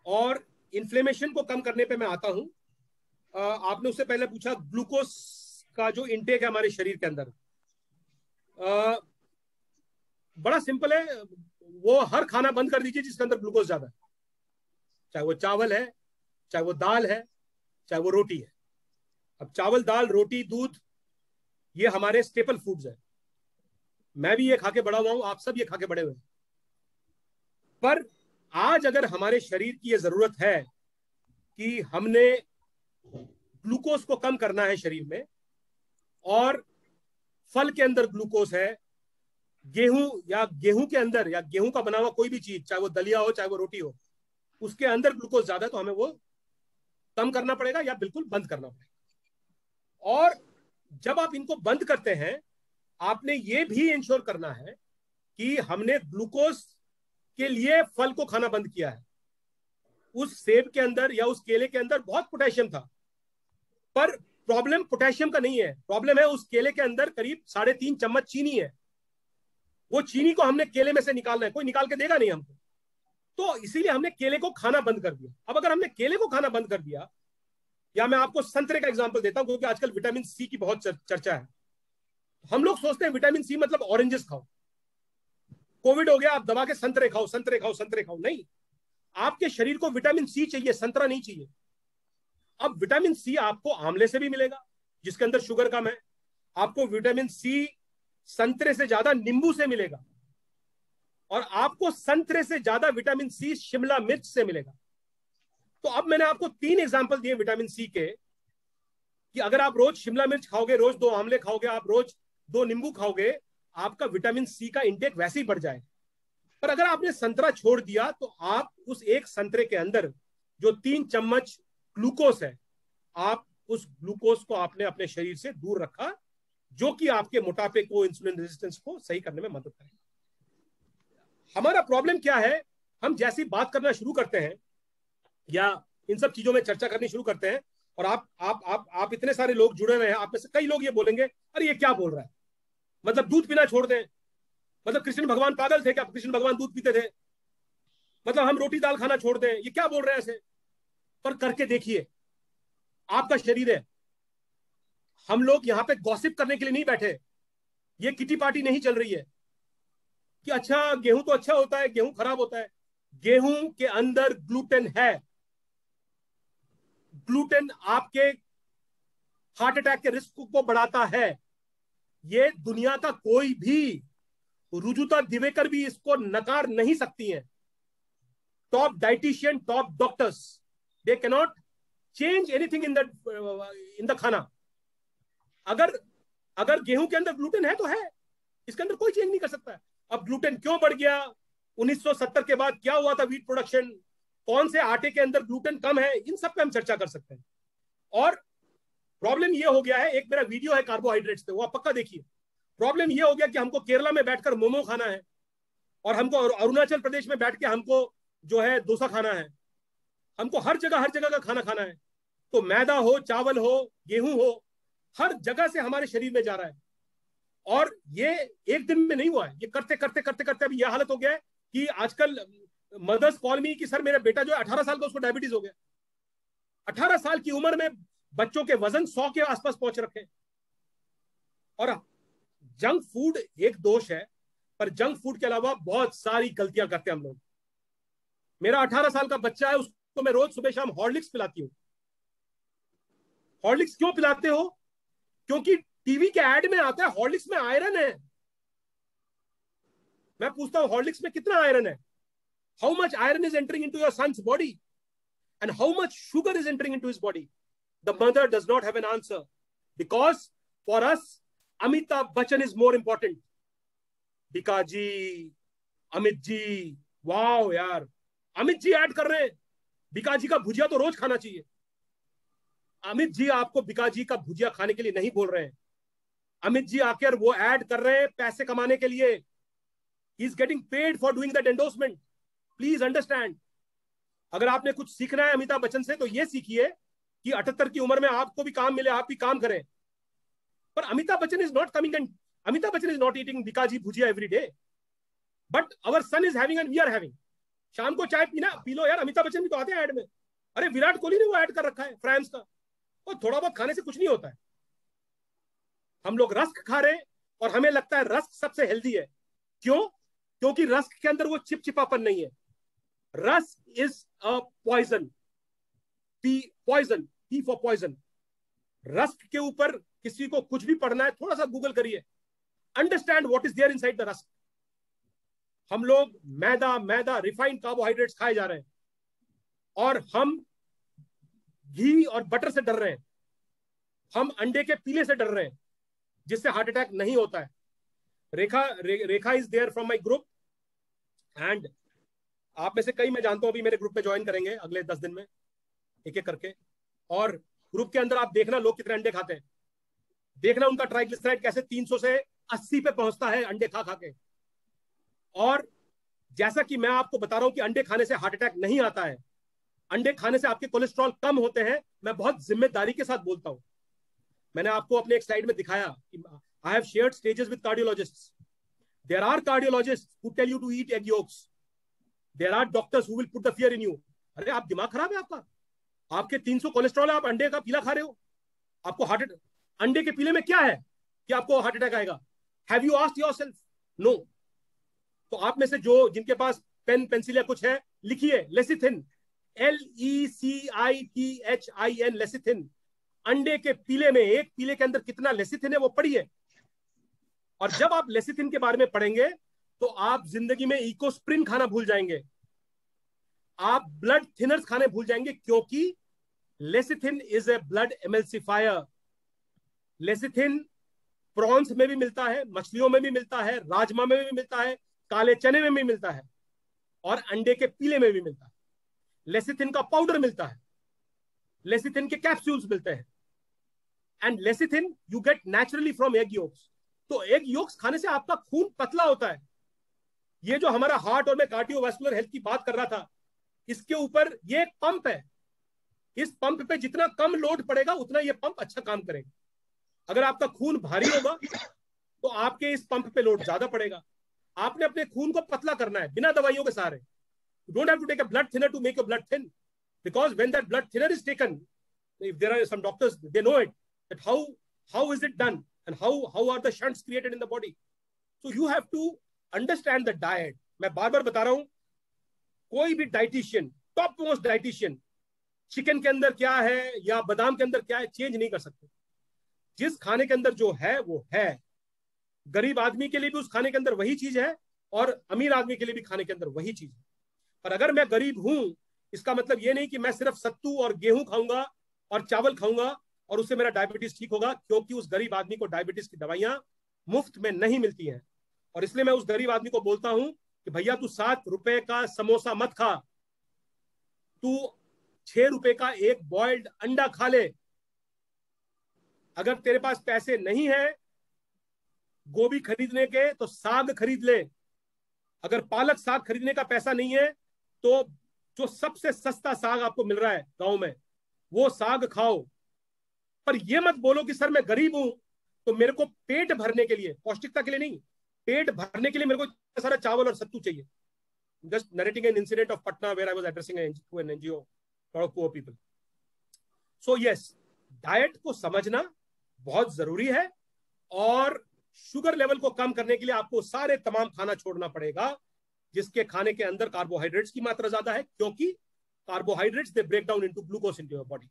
और इन्फ्लेमेशन को कम करने पे मैं आता हूं. आपने उससे पहले पूछा ग्लूकोज का जो इंटेक है हमारे शरीर के अंदर, बड़ा सिंपल है. वो हर खाना बंद कर दीजिए जिसके अंदर ग्लूकोज ज्यादा है, चाहे वो चावल है, चाहे वो दाल है, चाहे वो रोटी है. अब चावल, दाल, रोटी, दूध, ये हमारे स्टेपल फूड्स है. मैं भी ये खा के बड़ा हुआ हूं, आप सब ये खा के बड़े हुए. पर आज अगर हमारे शरीर की ये जरूरत है कि हमने ग्लूकोज को कम करना है शरीर में, और फल के अंदर ग्लूकोज है, गेहूं के अंदर या गेहूं का बना हुआ कोई भी चीज, चाहे वो दलिया हो चाहे वो रोटी हो, उसके अंदर ग्लूकोज ज्यादा है, तो हमें वो कम करना पड़ेगा या बिल्कुल बंद करना पड़ेगा. और जब आप इनको बंद करते हैं, आपने ये भी इंश्योर करना है कि हमने ग्लूकोज के लिए फल को खाना बंद किया है. उस सेब के अंदर या उस केले के अंदर बहुत पोटेशियम था, पर प्रॉब्लम पोटेशियम का नहीं है, प्रॉब्लम है उस केले के अंदर करीब 3.5 चम्मच चीनी है. वो चीनी को हमने केले में से निकालना है, कोई निकाल के देगा नहीं हमको, तो इसीलिए हमने केले को खाना बंद कर दिया. अब अगर हमने केले को खाना बंद कर दिया, या मैं आपको संतरे का एग्जांपल देता हूं क्योंकि आजकल विटामिन सी की बहुत चर्चा है. हम लोग सोचते हैं विटामिन सी मतलब ऑरेंजेस खाओ, कोविड हो गया आप दबा के संतरे खाओ, संतरे खाओ, संतरे खाओ. नहीं, आपके शरीर को विटामिन सी चाहिए, संतरा नहीं चाहिए. अब विटामिन सी आपको आंवले से भी मिलेगा जिसके अंदर शुगर कम है. आपको विटामिन सी संतरे से ज्यादा नींबू से मिलेगा, और आपको संतरे से ज्यादा विटामिन सी शिमला मिर्च से मिलेगा. तो अब मैंने आपको 3 एग्जांपल दिए विटामिन सी के, कि अगर आप रोज शिमला मिर्च खाओगे, रोज 2 आंवले खाओगे, आप रोज 2 नींबू खाओगे, आपका विटामिन सी का इंटेक वैसे ही बढ़ जाएगा. पर अगर आपने संतरा छोड़ दिया तो आप उस एक संतरे के अंदर जो 3 चम्मच ग्लूकोज है, आप उस ग्लूकोज को आपने अपने शरीर से दूर रखा, जो कि आपके मोटापे को, इंसुलिन रेजिस्टेंस को सही करने में मदद करेगा. हमारा प्रॉब्लम क्या है, हम जैसी बात करना शुरू करते हैं या इन सब चीजों में चर्चा करनी शुरू करते हैं, और आप इतने सारे लोग जुड़े हुए हैं, आप में से कई लोग ये बोलेंगे अरे ये क्या बोल रहा है, मतलब दूध पीना छोड़ दें, मतलब कृष्ण भगवान पागल थे क्या, कृष्ण भगवान दूध पीते थे, मतलब हम रोटी दाल खाना छोड़ दें, ये क्या बोल रहे हैं ऐसे. पर करके देखिए, आपका शरीर है. हम लोग यहाँ पे गॉसिप करने के लिए नहीं बैठे, ये किटी पार्टी नहीं चल रही है कि अच्छा गेहूं तो अच्छा होता है, गेहूं खराब होता है. गेहूं के अंदर ग्लूटेन है। ग्लूटेन आपके हार्ट अटैक के रिस्क को बढ़ाता है। ये दुनिया का कोई भी, रुजुता दिवेकर भी इसको नकार नहीं सकती हैं। Top dietitian, top doctors, they cannot change anything in the खाना। अगर गेहूं के अंदर ग्लूटेन है तो है, इसके अंदर कोई चेंज नहीं कर सकता है। अब ग्लूटेन क्यों बढ़ गया, 1970 के बाद क्या हुआ था वीट प्रोडक्शन, कौन से आटे के अंदर ग्लूटेन कम है, इन सब पे हम चर्चा कर सकते हैं। और प्रॉब्लम ये हो गया है, एक मेरा वीडियो है कार्बोहाइड्रेट्स पे, वो आप पक्का देखिए। प्रॉब्लम ये हो गया कि हमको केरला में बैठकर मोमो खाना है और हमको अरुणाचल प्रदेश में बैठ के हमको जो है डोसा खाना है। हमको हर जगह का खाना खाना है। तो मैदा हो, चावल हो, गेहूं हो, हर जगह से हमारे शरीर में जा रहा है। और ये एक दिन में नहीं हुआ है, ये करते करते करते करते अभी यह हालत हो गया है कि आजकल मदर्स कॉल मी कि सर मेरा बेटा जो है 18 साल का, उसको डायबिटीज हो गया। 18 साल की उम्र में बच्चों के वजन 100 के आसपास पहुंच रखे। और जंक फूड एक दोष है, पर जंक फूड के अलावा बहुत सारी गलतियां करते हैं हम लोग। मेरा 18 साल का बच्चा है, उसको मैं रोज सुबह शाम हॉर्लिक्स पिलाती हूँ। हॉर्लिक्स क्यों पिलाते हो? क्योंकि टीवी के ऐड में आता है हॉर्लिक्स में आयरन है। मैं पूछता हूं हॉर्लिक्स में कितना आयरन है? How much iron is entering into your son's body and how much sugar is entering into his body? The mother does not have an answer, because for us Amitabh Bachchan is more important. बिका ji, Amit ji, wow यार, Amit ji add कर रहे हैं, बिका जी का भुजिया तो रोज खाना चाहिए। अमित जी आपको बिका जी का भुजिया खाने के लिए नहीं बोल रहे हैं। अमित जी आकर वो ऐड कर रहे हैं पैसे कमाने के लिए। He is getting paid for doing that endorsement. Please understand. अगर आपने कुछ सीखना है अमिताभ बच्चन से तो ये सीखिए कि 78 की उम्र में आपको भी काम मिले, आप भी काम करें। पर Amitabh Bachchan is not coming and Amitabh Bachchan is not eating Bikaji bhujia every day, but our son is having and we are having. शाम को चाय पीना पी लो यार, अमिताभ बच्चन भी तो आते हैं ऐड में। अरे विराट कोहली ने वो ऐड कर रखा है फ्रांस का। और थोड़ा बहुत खाने से कुछ नहीं होता है। हम लोग रस्क खा रहे हैं और हमें लगता है रस्क सबसे हेल्दी है। क्यों? क्योंकि रस्क के अंदर वो चिपचिपापन नहीं है। Rusk is a poison, poison, P for poison. Rusk के ऊपर किसी को कुछ भी पढ़ना है, थोड़ा सा गूगल करिए, understand what is there inside the rusk. हम लोग मैदा रिफाइंड कार्बोहाइड्रेट्स खाए जा रहे हैं और हम घी और बटर से डर रहे हैं। हम अंडे के पीले से डर रहे हैं जिससे हार्ट अटैक नहीं होता है। Rekha is there from my group and आप में से कई मैं जानता हूं अभी मेरे ग्रुप में ज्वाइन करेंगे अगले 10 दिन में, एक एक करके। और ग्रुप के अंदर आप देखना लोग कितने अंडे खाते हैं, देखना उनका ट्राइग्लिसराइड कैसे 300 से 80 पे पहुंचता है अंडे खा खा के। और जैसा कि मैं आपको बता रहा हूं कि अंडे खाने से हार्ट अटैक नहीं आता है, अंडे खाने से आपके कोलेस्ट्रॉल कम होते हैं। मैं बहुत जिम्मेदारी के साथ बोलता हूं। मैंने आपको अपने एक स्लाइड में दिखाया कि I have shared stages with cardiologists. There are cardiologists who tell you to eat egg yolks. There are doctors who will put the fear in you. अरे आप दिमाग खराब है आपका, आपके 300 कोलेस्ट्रॉल है, आप अंडे का पीला खा रहे हो, आपको हार्ट अटैक। अंडे के पीले में क्या है कि आपको हार्ट अटैक आएगा? Have you asked yourself? No. तो आप में से जो जिनके पास पेन पेंसिल या कुछ है, लिखिए लेसिथिन, LECITHIN, लेसिथिन। अंडे के पीले में, एक पीले के अंदर कितना लेसिथिन है वो पढ़िए। और जब आप लेसिथिन के बारे में पढ़ेंगे तो आप जिंदगी में इकोस्प्रिन खाना भूल जाएंगे, आप ब्लड थिनर्स खाने भूल जाएंगे, क्योंकि lecithin is a blood emulsifier. Lecithin prawns में भी मिलता है, मछलियों में भी मिलता है, राजमा में भी मिलता है, काले चने में भी मिलता है और अंडे के पीले में भी मिलता है। लेसिथिन का पाउडर मिलता है, लेसिथिन के कैप्सूल्स मिलते हैं and lecithin you get naturally from egg yolks. तो एग योक्स खाने से आपका खून पतला होता है। ये जो हमारा हार्ट और मैं कार्डियोवास्कुलर हेल्थ की बात कर रहा था, इसके ऊपर ये एक पंप है। इस पंप पे जितना कम लोड पड़ेगा उतना ये पंप अच्छा काम करेगा। अगर आपका खून भारी होगा तो आपके इस पंप पे लोड ज्यादा पड़ेगा। आपने अपने खून को पतला करना है बिना दवाइयों के सहारे। You don't have to take a blood thinner to make your blood thin, because when that blood thinner is taken, if there are some doctors, they know it, that how is it done and how are the shunts created in the body. So you have to understand the diet. मैं बार बार बता रहा हूं, कोई भी dietitian, top most dietitian, chicken के अंदर क्या है या बादाम के अंदर क्या है चेंज नहीं कर सकते। जिस खाने के अंदर जो है वो है। गरीब आदमी के लिए भी उस खाने के अंदर वही चीज है और अमीर आदमी के लिए भी खाने के अंदर वही चीज है। पर अगर मैं गरीब हूं, इसका मतलब ये नहीं कि मैं सिर्फ सत्तू और गेहूं खाऊंगा और चावल खाऊंगा और उससे मेरा डायबिटीज ठीक होगा, क्योंकि उस गरीब आदमी को डायबिटीज की दवाइयां मुफ्त में नहीं मिलती हैं। और इसलिए मैं उस गरीब आदमी को बोलता हूं कि भैया तू 7 रुपए का समोसा मत खा, तू 6 रुपए का एक बॉइल्ड अंडा खा ले। अगर तेरे पास पैसे नहीं है गोभी खरीदने के तो साग खरीद ले। अगर पालक साग खरीदने का पैसा नहीं है तो जो सबसे सस्ता साग आपको मिल रहा है गांव में वो साग खाओ। पर यह मत बोलो कि सर मैं गरीब हूं तो मेरे को पेट भरने के लिए, पौष्टिकता के लिए नहीं, पेट भरने के लिए मेरे को इतना सारा चावल और सत्तू चाहिए। Just narrating an incident of Patna where I was addressing an NGO, lot of poor people. So yes, diet को समझना बहुत जरूरी है और शुगर लेवल को कम करने के लिए आपको सारे तमाम खाना छोड़ना पड़ेगा जिसके खाने के अंदर कार्बोहाइड्रेट्स की मात्रा ज्यादा है, क्योंकि carbohydrates they break down into glucose into your body.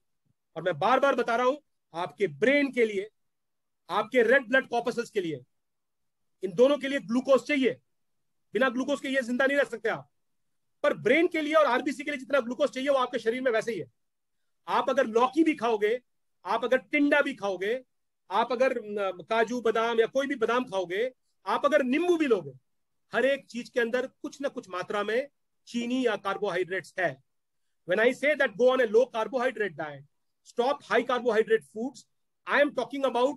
और मैं बार बार बता रहा हूं, आपके ब्रेन के लिए, आपके रेड ब्लड कॉर्पसल्स के लिए, इन दोनों के लिए ग्लूकोज चाहिए। बिना ग्लूकोज के ये जिंदा नहीं रह सकते आप। पर ब्रेन के लिए और आरबीसी के लिए जितना ग्लूकोज चाहिए वो आपके शरीर में वैसे ही है। आप अगर लौकी भी खाओगे, आप अगर टिंडा भी खाओगे, आप अगर काजू बादाम या कोई भी बादाम खाओगे, आप अगर नींबू भी लोगे, हर एक चीज के अंदर कुछ ना कुछ मात्रा में चीनी या कार्बोहाइड्रेट्स है। When I say that go on a low carbohydrate diet, stop high carbohydrate foods, I am talking about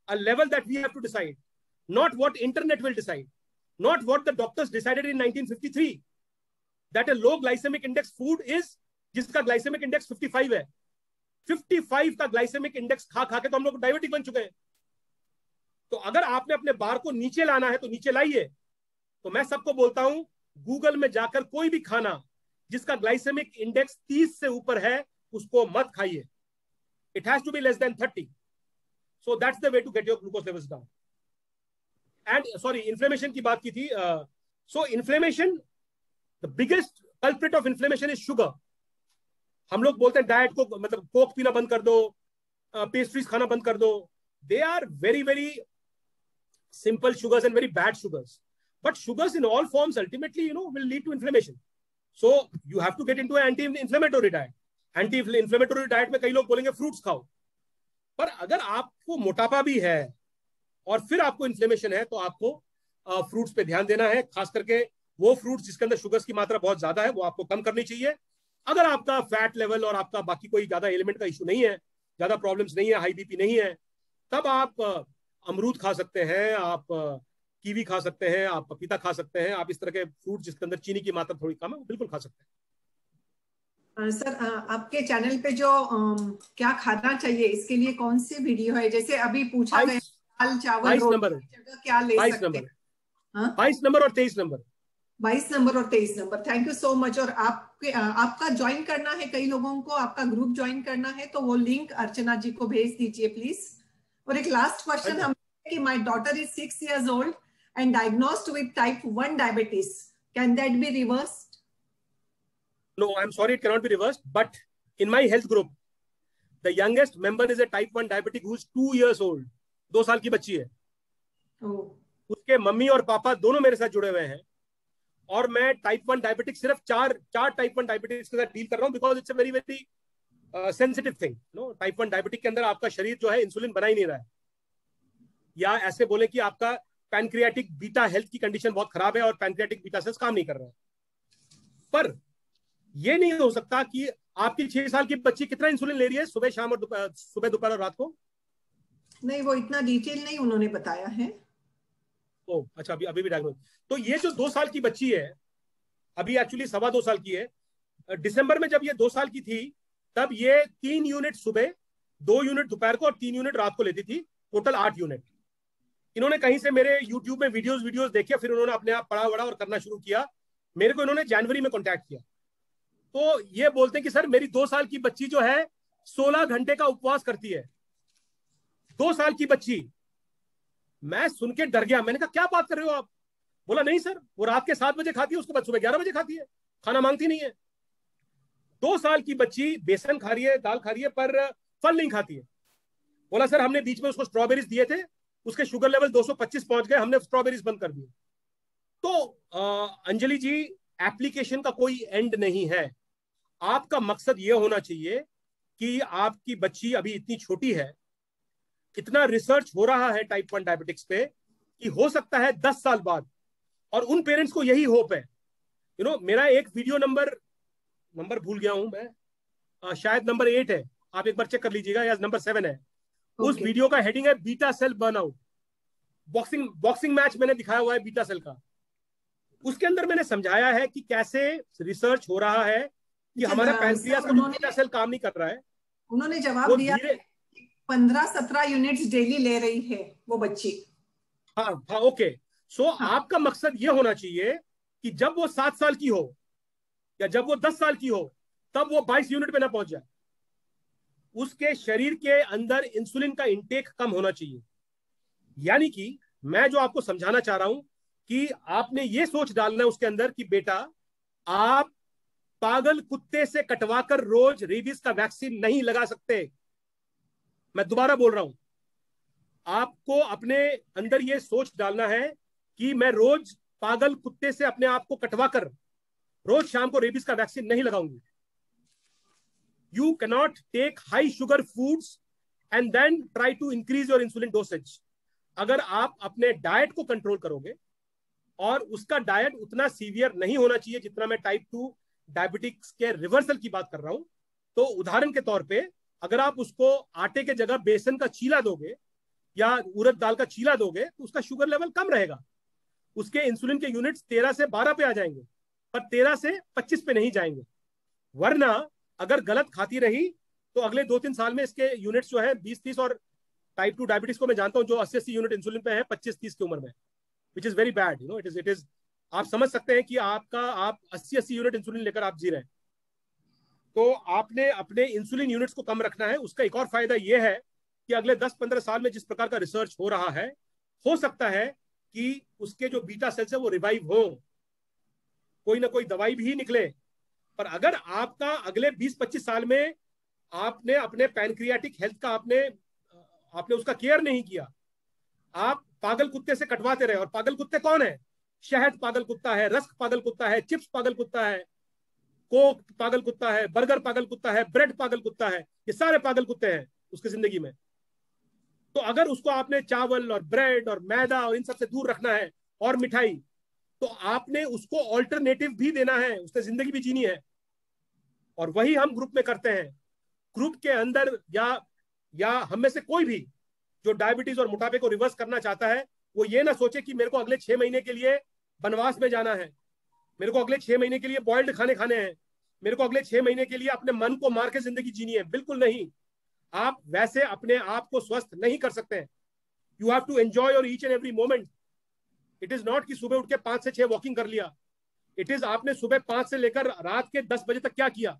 a level that we have to decide, not what internet will decide, not what the doctors decided in 1953, that a low glycemic index food is जिसका glycemic index 55 है। 55 का glycemic index खा खा के तो हम लोग diabetic बन चुके हैं। तो अगर आपने अपने बार को नीचे लाना है तो नीचे लाइए। तो मैं सबको बोलता हूं, गूगल में जाकर कोई भी खाना जिसका ग्लाइसेमिक इंडेक्स 30 से ऊपर है उसको मत खाइए। It has to be less than 30। So that's the way to get your glucose levels down. And sorry, inflammation की बात की थी। So inflammation, the biggest culprit of inflammation is sugar. हम लोग बोलते हैं डाइट को मतलब कोक पीना बंद कर दो, पेस्ट्रीज खाना बंद कर दो। They are very very simple sugars and very bad sugars, but sugars in all forms ultimately will lead to inflammation. So you have to get into an anti-inflammatory diet. Anti-inflammatory diet में कई लोग बोलेंगे fruits खाओ, पर अगर आपको मोटापा भी है और फिर आपको इन्फ्लेमेशन है तो आपको फ्रूट्स पे ध्यान देना है। खास करके वो फ्रूट्स जिसके अंदर शुगर्स की मात्रा बहुत ज्यादा है वो आपको कम करनी चाहिए। अगर आपका फैट लेवल और आपका बाकी कोई ज्यादा एलिमेंट का इशू नहीं है, ज्यादा प्रॉब्लम्स नहीं है, हाई बीपी नहीं है, तब आप अमरूद खा सकते हैं, आप कीवी खा सकते हैं, आप पपीता खा सकते हैं, आप इस तरह के फ्रूट जिसके अंदर चीनी की मात्रा थोड़ी कम है वो बिल्कुल खा सकते हैं। सर, आपके चैनल पे जो क्या खाना चाहिए इसके लिए कौन सी वीडियो है? जैसे अभी पूछा गया दाल चावल रोटी जगह क्या ले सकते हैं? 22 नंबर और 23 नंबर। 22 नंबर और 23 number. Thank you so much. और आपका ज्वाइन करना है, कई लोगों को आपका ग्रुप ज्वाइन करना है तो वो लिंक अर्चना जी को भेज दीजिए प्लीज। और एक लास्ट क्वेश्चन हम कि my daughter is 6 years old and diagnosed with type 1 diabetes. Can that be reversed? No, I'm sorry, it cannot be reversed. But in my health group, the youngest member is a type 1 diabetic who is 2 years old. 2 साल की बच्ची है। उसके mummy और पापा दोनों मेरे साथ जुड़े हुए हैं और मैं टाइप 1 डायबिटिक सिर्फ चार टाइप 1 डायबिटिक्स के साथ डील कर रहा हूँ, because it's a very very sensitive thing. No, type 1 diabetic के अंदर आपका शरीर जो है इंसुलिन बना ही नहीं रहा है, या ऐसे बोले कि आपका पैनक्रियाटिक बीटा हेल्थ की कंडीशन बहुत खराब है और पैनक्रियाटिक बीटा सेल्स काम नहीं कर रहे हैं। पर यह नहीं हो सकता कि आपकी 6 साल की बच्ची कितना इंसुलिन ले रही है सुबह शाम और सुबह दोपहर और रात को। नहीं, वो इतना डिटेल नहीं उन्होंने बताया है। ओ अच्छा, अभी भी डायग्नोज। तो ये जो 2 साल की बच्ची है, अभी एक्चुअली 2.25 साल की है, दिसंबर में जब ये 2 साल की थी तब ये 3 यूनिट सुबह, 2 यूनिट दोपहर को और 3 यूनिट रात को लेती थी, टोटल 8 यूनिट। इन्होंने कहीं से मेरे YouTube में वीडियोस देखे, फिर उन्होंने अपने आप पढ़ा वड़ा और करना शुरू किया। मेरे को इन्होंने जनवरी में कांटेक्ट किया तो ये बोलते हैं कि सर मेरी 2 साल की बच्ची जो है 16 घंटे का उपवास करती है। 2 साल की बच्ची। मैं सुन के डर गया। मैंने कहा क्या बात कर रहे हो आप? बोला नहीं सर, वो रात के 7 बजे खाती है, उसके बाद सुबह 11 बजे खाती है। खाना मांगती नहीं है। 2 साल की बच्ची बेसन खा रही है, दाल खा रही है, पर फल नहीं खाती है। बोला सर हमने बीच में उसको स्ट्रॉबेरीज दिए थे, उसके शुगर लेवल 225 पहुंच गए, हमने स्ट्रॉबेरीज बंद कर दिए। तो अंजलि जी, एप्लीकेशन का कोई एंड नहीं है। आपका मकसद यह होना चाहिए कि आपकी बच्ची अभी इतनी छोटी है, इतना रिसर्च हो रहा है टाइप 1 डायबिटिक्स पे कि हो सकता है 10 साल बाद, और उन पेरेंट्स को यही होप है। मेरा एक वीडियो नंबर भूल गया हूं मैं, शायद नंबर 8 है, आप एक बार चेक कर लीजिएगा, या नंबर 7 है। उस वीडियो का हेडिंग है beta cell burnout. Boxing match मैंने दिखाया हुआ है बीटा सेल का। उसके अंदर मैंने समझाया है कि कैसे रिसर्च हो रहा है कि हमारा पैनक्रियास का बीटा सेल काम नहीं कर रहा है। उन्होंने जवाब दिया 15-17 यूनिट्स डेली ले रही है वो बच्ची। हाँ, ओके। सो आपका मकसद ये होना चाहिए कि जब वो 7 साल की हो या जब वो 10 साल की हो, तब वो 22 यूनिट पे ना पहुंच जाए। उसके शरीर के अंदर इंसुलिन का इंटेक कम होना चाहिए। यानी कि मैं जो आपको समझाना चाह रहा हूं कि आपने ये सोच डालना है उसके अंदर कि बेटा, आप पागल कुत्ते से कटवाकर रोज रेबीज का वैक्सीन नहीं लगा सकते। मैं दोबारा बोल रहा हूं, आपको अपने अंदर ये सोच डालना है कि मैं रोज पागल कुत्ते से अपने आप को कटवाकर रोज शाम को रेबीज का वैक्सीन नहीं लगाऊंगी। You cannot take high sugar foods and then try to increase your insulin dosage. अगर आप अपने डाइट को कंट्रोल करोगे, और उसका डाइट उतना सीवियर नहीं होना चाहिए जितना मैं टाइप 2 डायबिटिक्स के रिवर्सल की बात कर रहा हूं। तो उदाहरण के तौर पे अगर आप उसको आटे के जगह बेसन का चीला दोगे या उड़द दाल का चीला दोगे, तो उसका शुगर लेवल कम रहेगा। उसके इंसुलिन के यूनिट्स 13 से 12 पे आ जाएंगे, पर 13 से 25 पे नहीं जाएंगे। वरना अगर गलत खाती रही तो अगले 2-3 साल में इसके यूनिट्स जो है 20-30, और टाइप 2 डायबिटीज को मैं जानता हूं जो 80-80 यूनिट इंसुलिन पे है 25-30 की उम्र में, which is very bad. It is आप समझ सकते हैं कि आप 80-80 यूनिट इंसुलिन लेकर आप जी रहे हैं। तो आपने अपने इंसुलिन यूनिट्स को कम रखना है। उसका एक और फायदा यह है कि अगले 10-15 साल में जिस प्रकार का रिसर्च हो रहा है, हो सकता है कि उसके जो बीटा सेल्स है वो रिवाइव हो, कोई ना कोई दवाई भी निकले। पर अगर आपका अगले 20-25 साल में आपने अपने पैनक्रियाटिक हेल्थ का आपने उसका केयर नहीं किया, आप पागल कुत्ते से कटवाते रहे। और पागल कुत्ते कौन है? शहद पागल कुत्ता है, रस्क पागल कुत्ता है, चिप्स पागल कुत्ता है, कोक पागल कुत्ता है, बर्गर पागल कुत्ता है, ब्रेड पागल कुत्ता है। ये सारे पागल कुत्ते हैं उसकी जिंदगी में। तो अगर उसको आपने चावल और ब्रेड और मैदा और इन सब से दूर रखना है, और मिठाई, तो आपने उसको ऑल्टरनेटिव भी देना है, उससे जिंदगी भी जीनी है। और वही हम ग्रुप में करते हैं। ग्रुप के अंदर या हम में से कोई भी जो डायबिटीज और मोटापे को रिवर्स करना चाहता है, वो ये ना सोचे कि मेरे को अगले 6 महीने के लिए वनवास में जाना है, मेरे को अगले 6 महीने के लिए बॉइल्ड खाने हैं, मेरे को अगले 6 महीने के लिए अपने मन को मार के जिंदगी जीनी है। बिल्कुल नहीं। आप वैसे अपने आप को स्वस्थ नहीं कर सकते हैं। You have to enjoy your each and every moment. It is not कि सुबह उठ के 5 से 6 वॉकिंग कर लिया। इट इज आपने सुबह 5 से लेकर रात के 10 बजे तक क्या किया,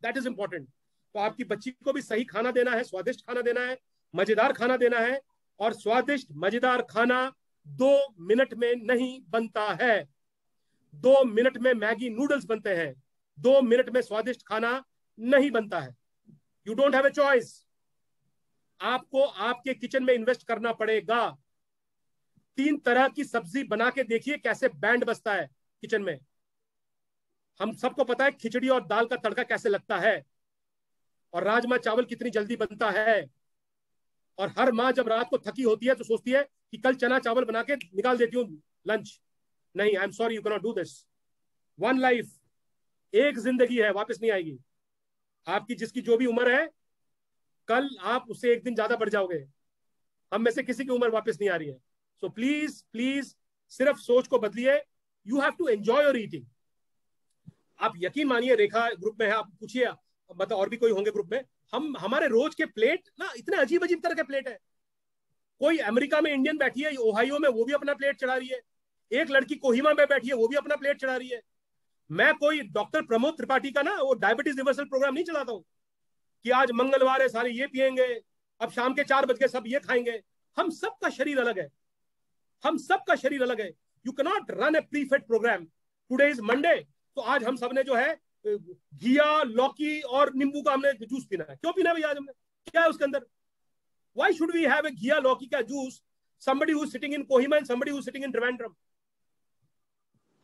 दैट इज इंपॉर्टेंट। तो आपकी बच्ची को भी सही खाना देना है, स्वादिष्ट खाना देना है, मजेदार खाना देना है। और स्वादिष्ट मजेदार खाना 2 मिनट में नहीं बनता है। 2 मिनट में मैगी नूडल्स बनते हैं, 2 मिनट में स्वादिष्ट खाना नहीं बनता है। You don't have a choice. आपको आपके किचन में इन्वेस्ट करना पड़ेगा। 3 तरह की सब्जी बना के देखिए कैसे बैंड बजता है किचन में। हम सबको पता है खिचड़ी और दाल का तड़का कैसे लगता है, और राजमा चावल कितनी जल्दी बनता है। और हर माँ जब रात को थकी होती है तो सोचती है कि कल चना चावल बना के निकाल देती हूँ लंच। नहीं, I am sorry, you can not do this. 1 life, एक जिंदगी है, वापस नहीं आएगी। आपकी जिसकी जो भी उम्र है, कल आप उससे 1 दिन ज्यादा बढ़ जाओगे। हम में से किसी की उम्र वापस नहीं आ रही है। सो प्लीज प्लीज सिर्फ सोच को बदलिए। You have to enjoy your eating. आप यकीन मानिए, रेखा ग्रुप में है, आप पूछिए, मतलब और भी कोई होंगे ग्रुप में, हमारे रोज के प्लेट ना इतने अजीब अजीब तरह के प्लेट है। कोई अमेरिका में इंडियन बैठी है, ओहायो में, वो भी अपना प्लेट चढ़ा रही है। एक लड़की कोहिमा में बैठी है, वो भी अपना प्लेट चढ़ा रही है। मैं कोई डॉक्टर प्रमोद त्रिपाठी का ना वो डायबिटीज रिवर्सल प्रोग्राम नहीं चलाता हूँ कि आज मंगलवार है, सारे ये पियेंगे, अब शाम के 4 बज गए, सब ये खाएंगे। हम सबका शरीर अलग है, हम सबका शरीर अलग है। You cannot run a pre fed program. Today is Monday, तो तो आज हम सब ने जो है घिया, लौकी और नींबू का हमने जूस पीना है। क्यों पीना है भैया आज हमने? क्या है उसके अंदर? Why should we have a घिया लौकी का juice? Somebody who is sitting in Kohima and somebody who is sitting in Trivandrum.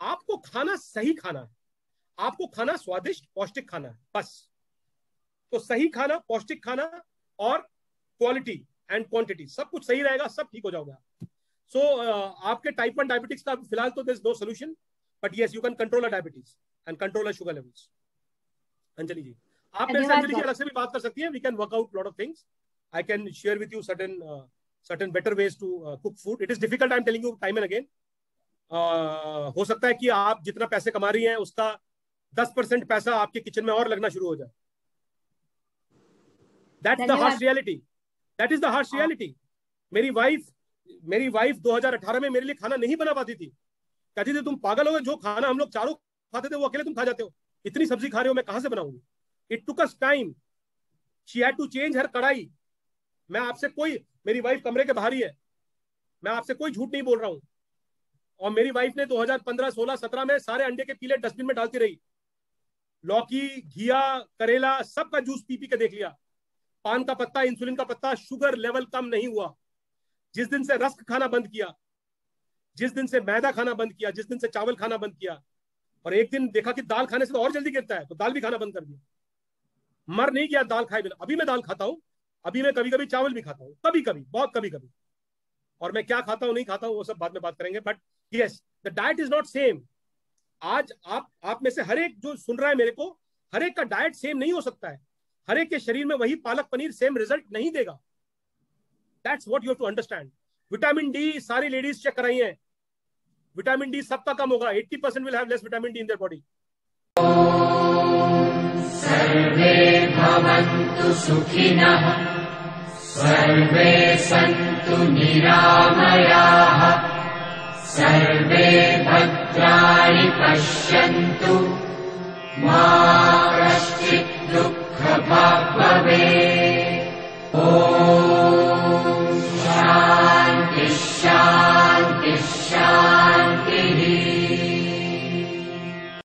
आपको खाना सही खाना है, आपको खाना स्वादिष्ट पौष्टिक खाना है, बस। तो सही खाना, पौष्टिक खाना और क्वालिटी एंड क्वांटिटी सब कुछ सही रहेगा, सब ठीक हो जाओगे। सो आपके टाइप 1 डायबिटिक्स का फिलहाल तो there is no solution, but yes you can control a diabetes and control a sugar levels. Anjali ji, आप मेरे से अंजलि जी अलग से भी बात कर सकती हैं। We can work out lot of things. I can share with you certain better ways to cook food. It is difficult, I'm telling you time and again. हो सकता है कि आप जितना पैसे कमा रही हैं उसका 10% पैसा आपके किचन में और लगना शुरू हो जाए। That's the harsh reality. That is the harsh reality. मेरी वाइफ 2018 में मेरे लिए खाना नहीं बना पाती थी। कहती थी तुम पागल हो गए, जो खाना हम लोग चारों खाते थे वो अकेले तुम खा जाते हो, इतनी सब्जी खा रहे हो, मैं कहां से बनाऊंगी? It took us time. She had to change her कढ़ाई। मैं आपसे कोई, मेरी वाइफ कमरे के बाहर ही है, मैं आपसे कोई झूठ नहीं बोल रहा हूं। और मेरी वाइफ ने 2015, 16, 17 में सारे अंडे के पीले डस्टबिन में डालती रही। लौकी, घिया, करेला सब का जूस पी के देख लिया। पान का पत्ता, इंसुलिन का पत्ता, शुगर लेवल कम नहीं हुआ। जिस दिन से रस्क खाना बंद किया, जिस दिन से मैदा खाना बंद किया, जिस दिन से चावल खाना बंद किया, और एक दिन देखा कि दाल खाने से तो और जल्दी गिरता है, तो दाल भी खाना बंद कर दिया। मर नहीं गया दाल खाए बिना। अभी मैं दाल खाता हूं, अभी मैं कभी कभी चावल भी खाता हूँ, कभी कभी, बहुत कभी कभी। और मैं क्या खाता हूँ नहीं खाता हूँ वो सब बाद में बात करेंगे। But yes, the diet is not same. आज आप में से हर एक जो सुन रहा है मेरे को, हर एक का डाइट सेम नहीं हो सकता है। हर एक के शरीर में वही पालक पनीर सेम रिजल्ट नहीं देगा। That's what you have to understand. Vitamin D सारी लेडीज चेक कराई है, विटामिन डी सबका कम होगा। 80% will have less vitamin D in their body. सर्वे भवन्तु सुखिनः, सर्वे सन्तु निरामयाः, सर्वे भद्राणि पश्यन्तु।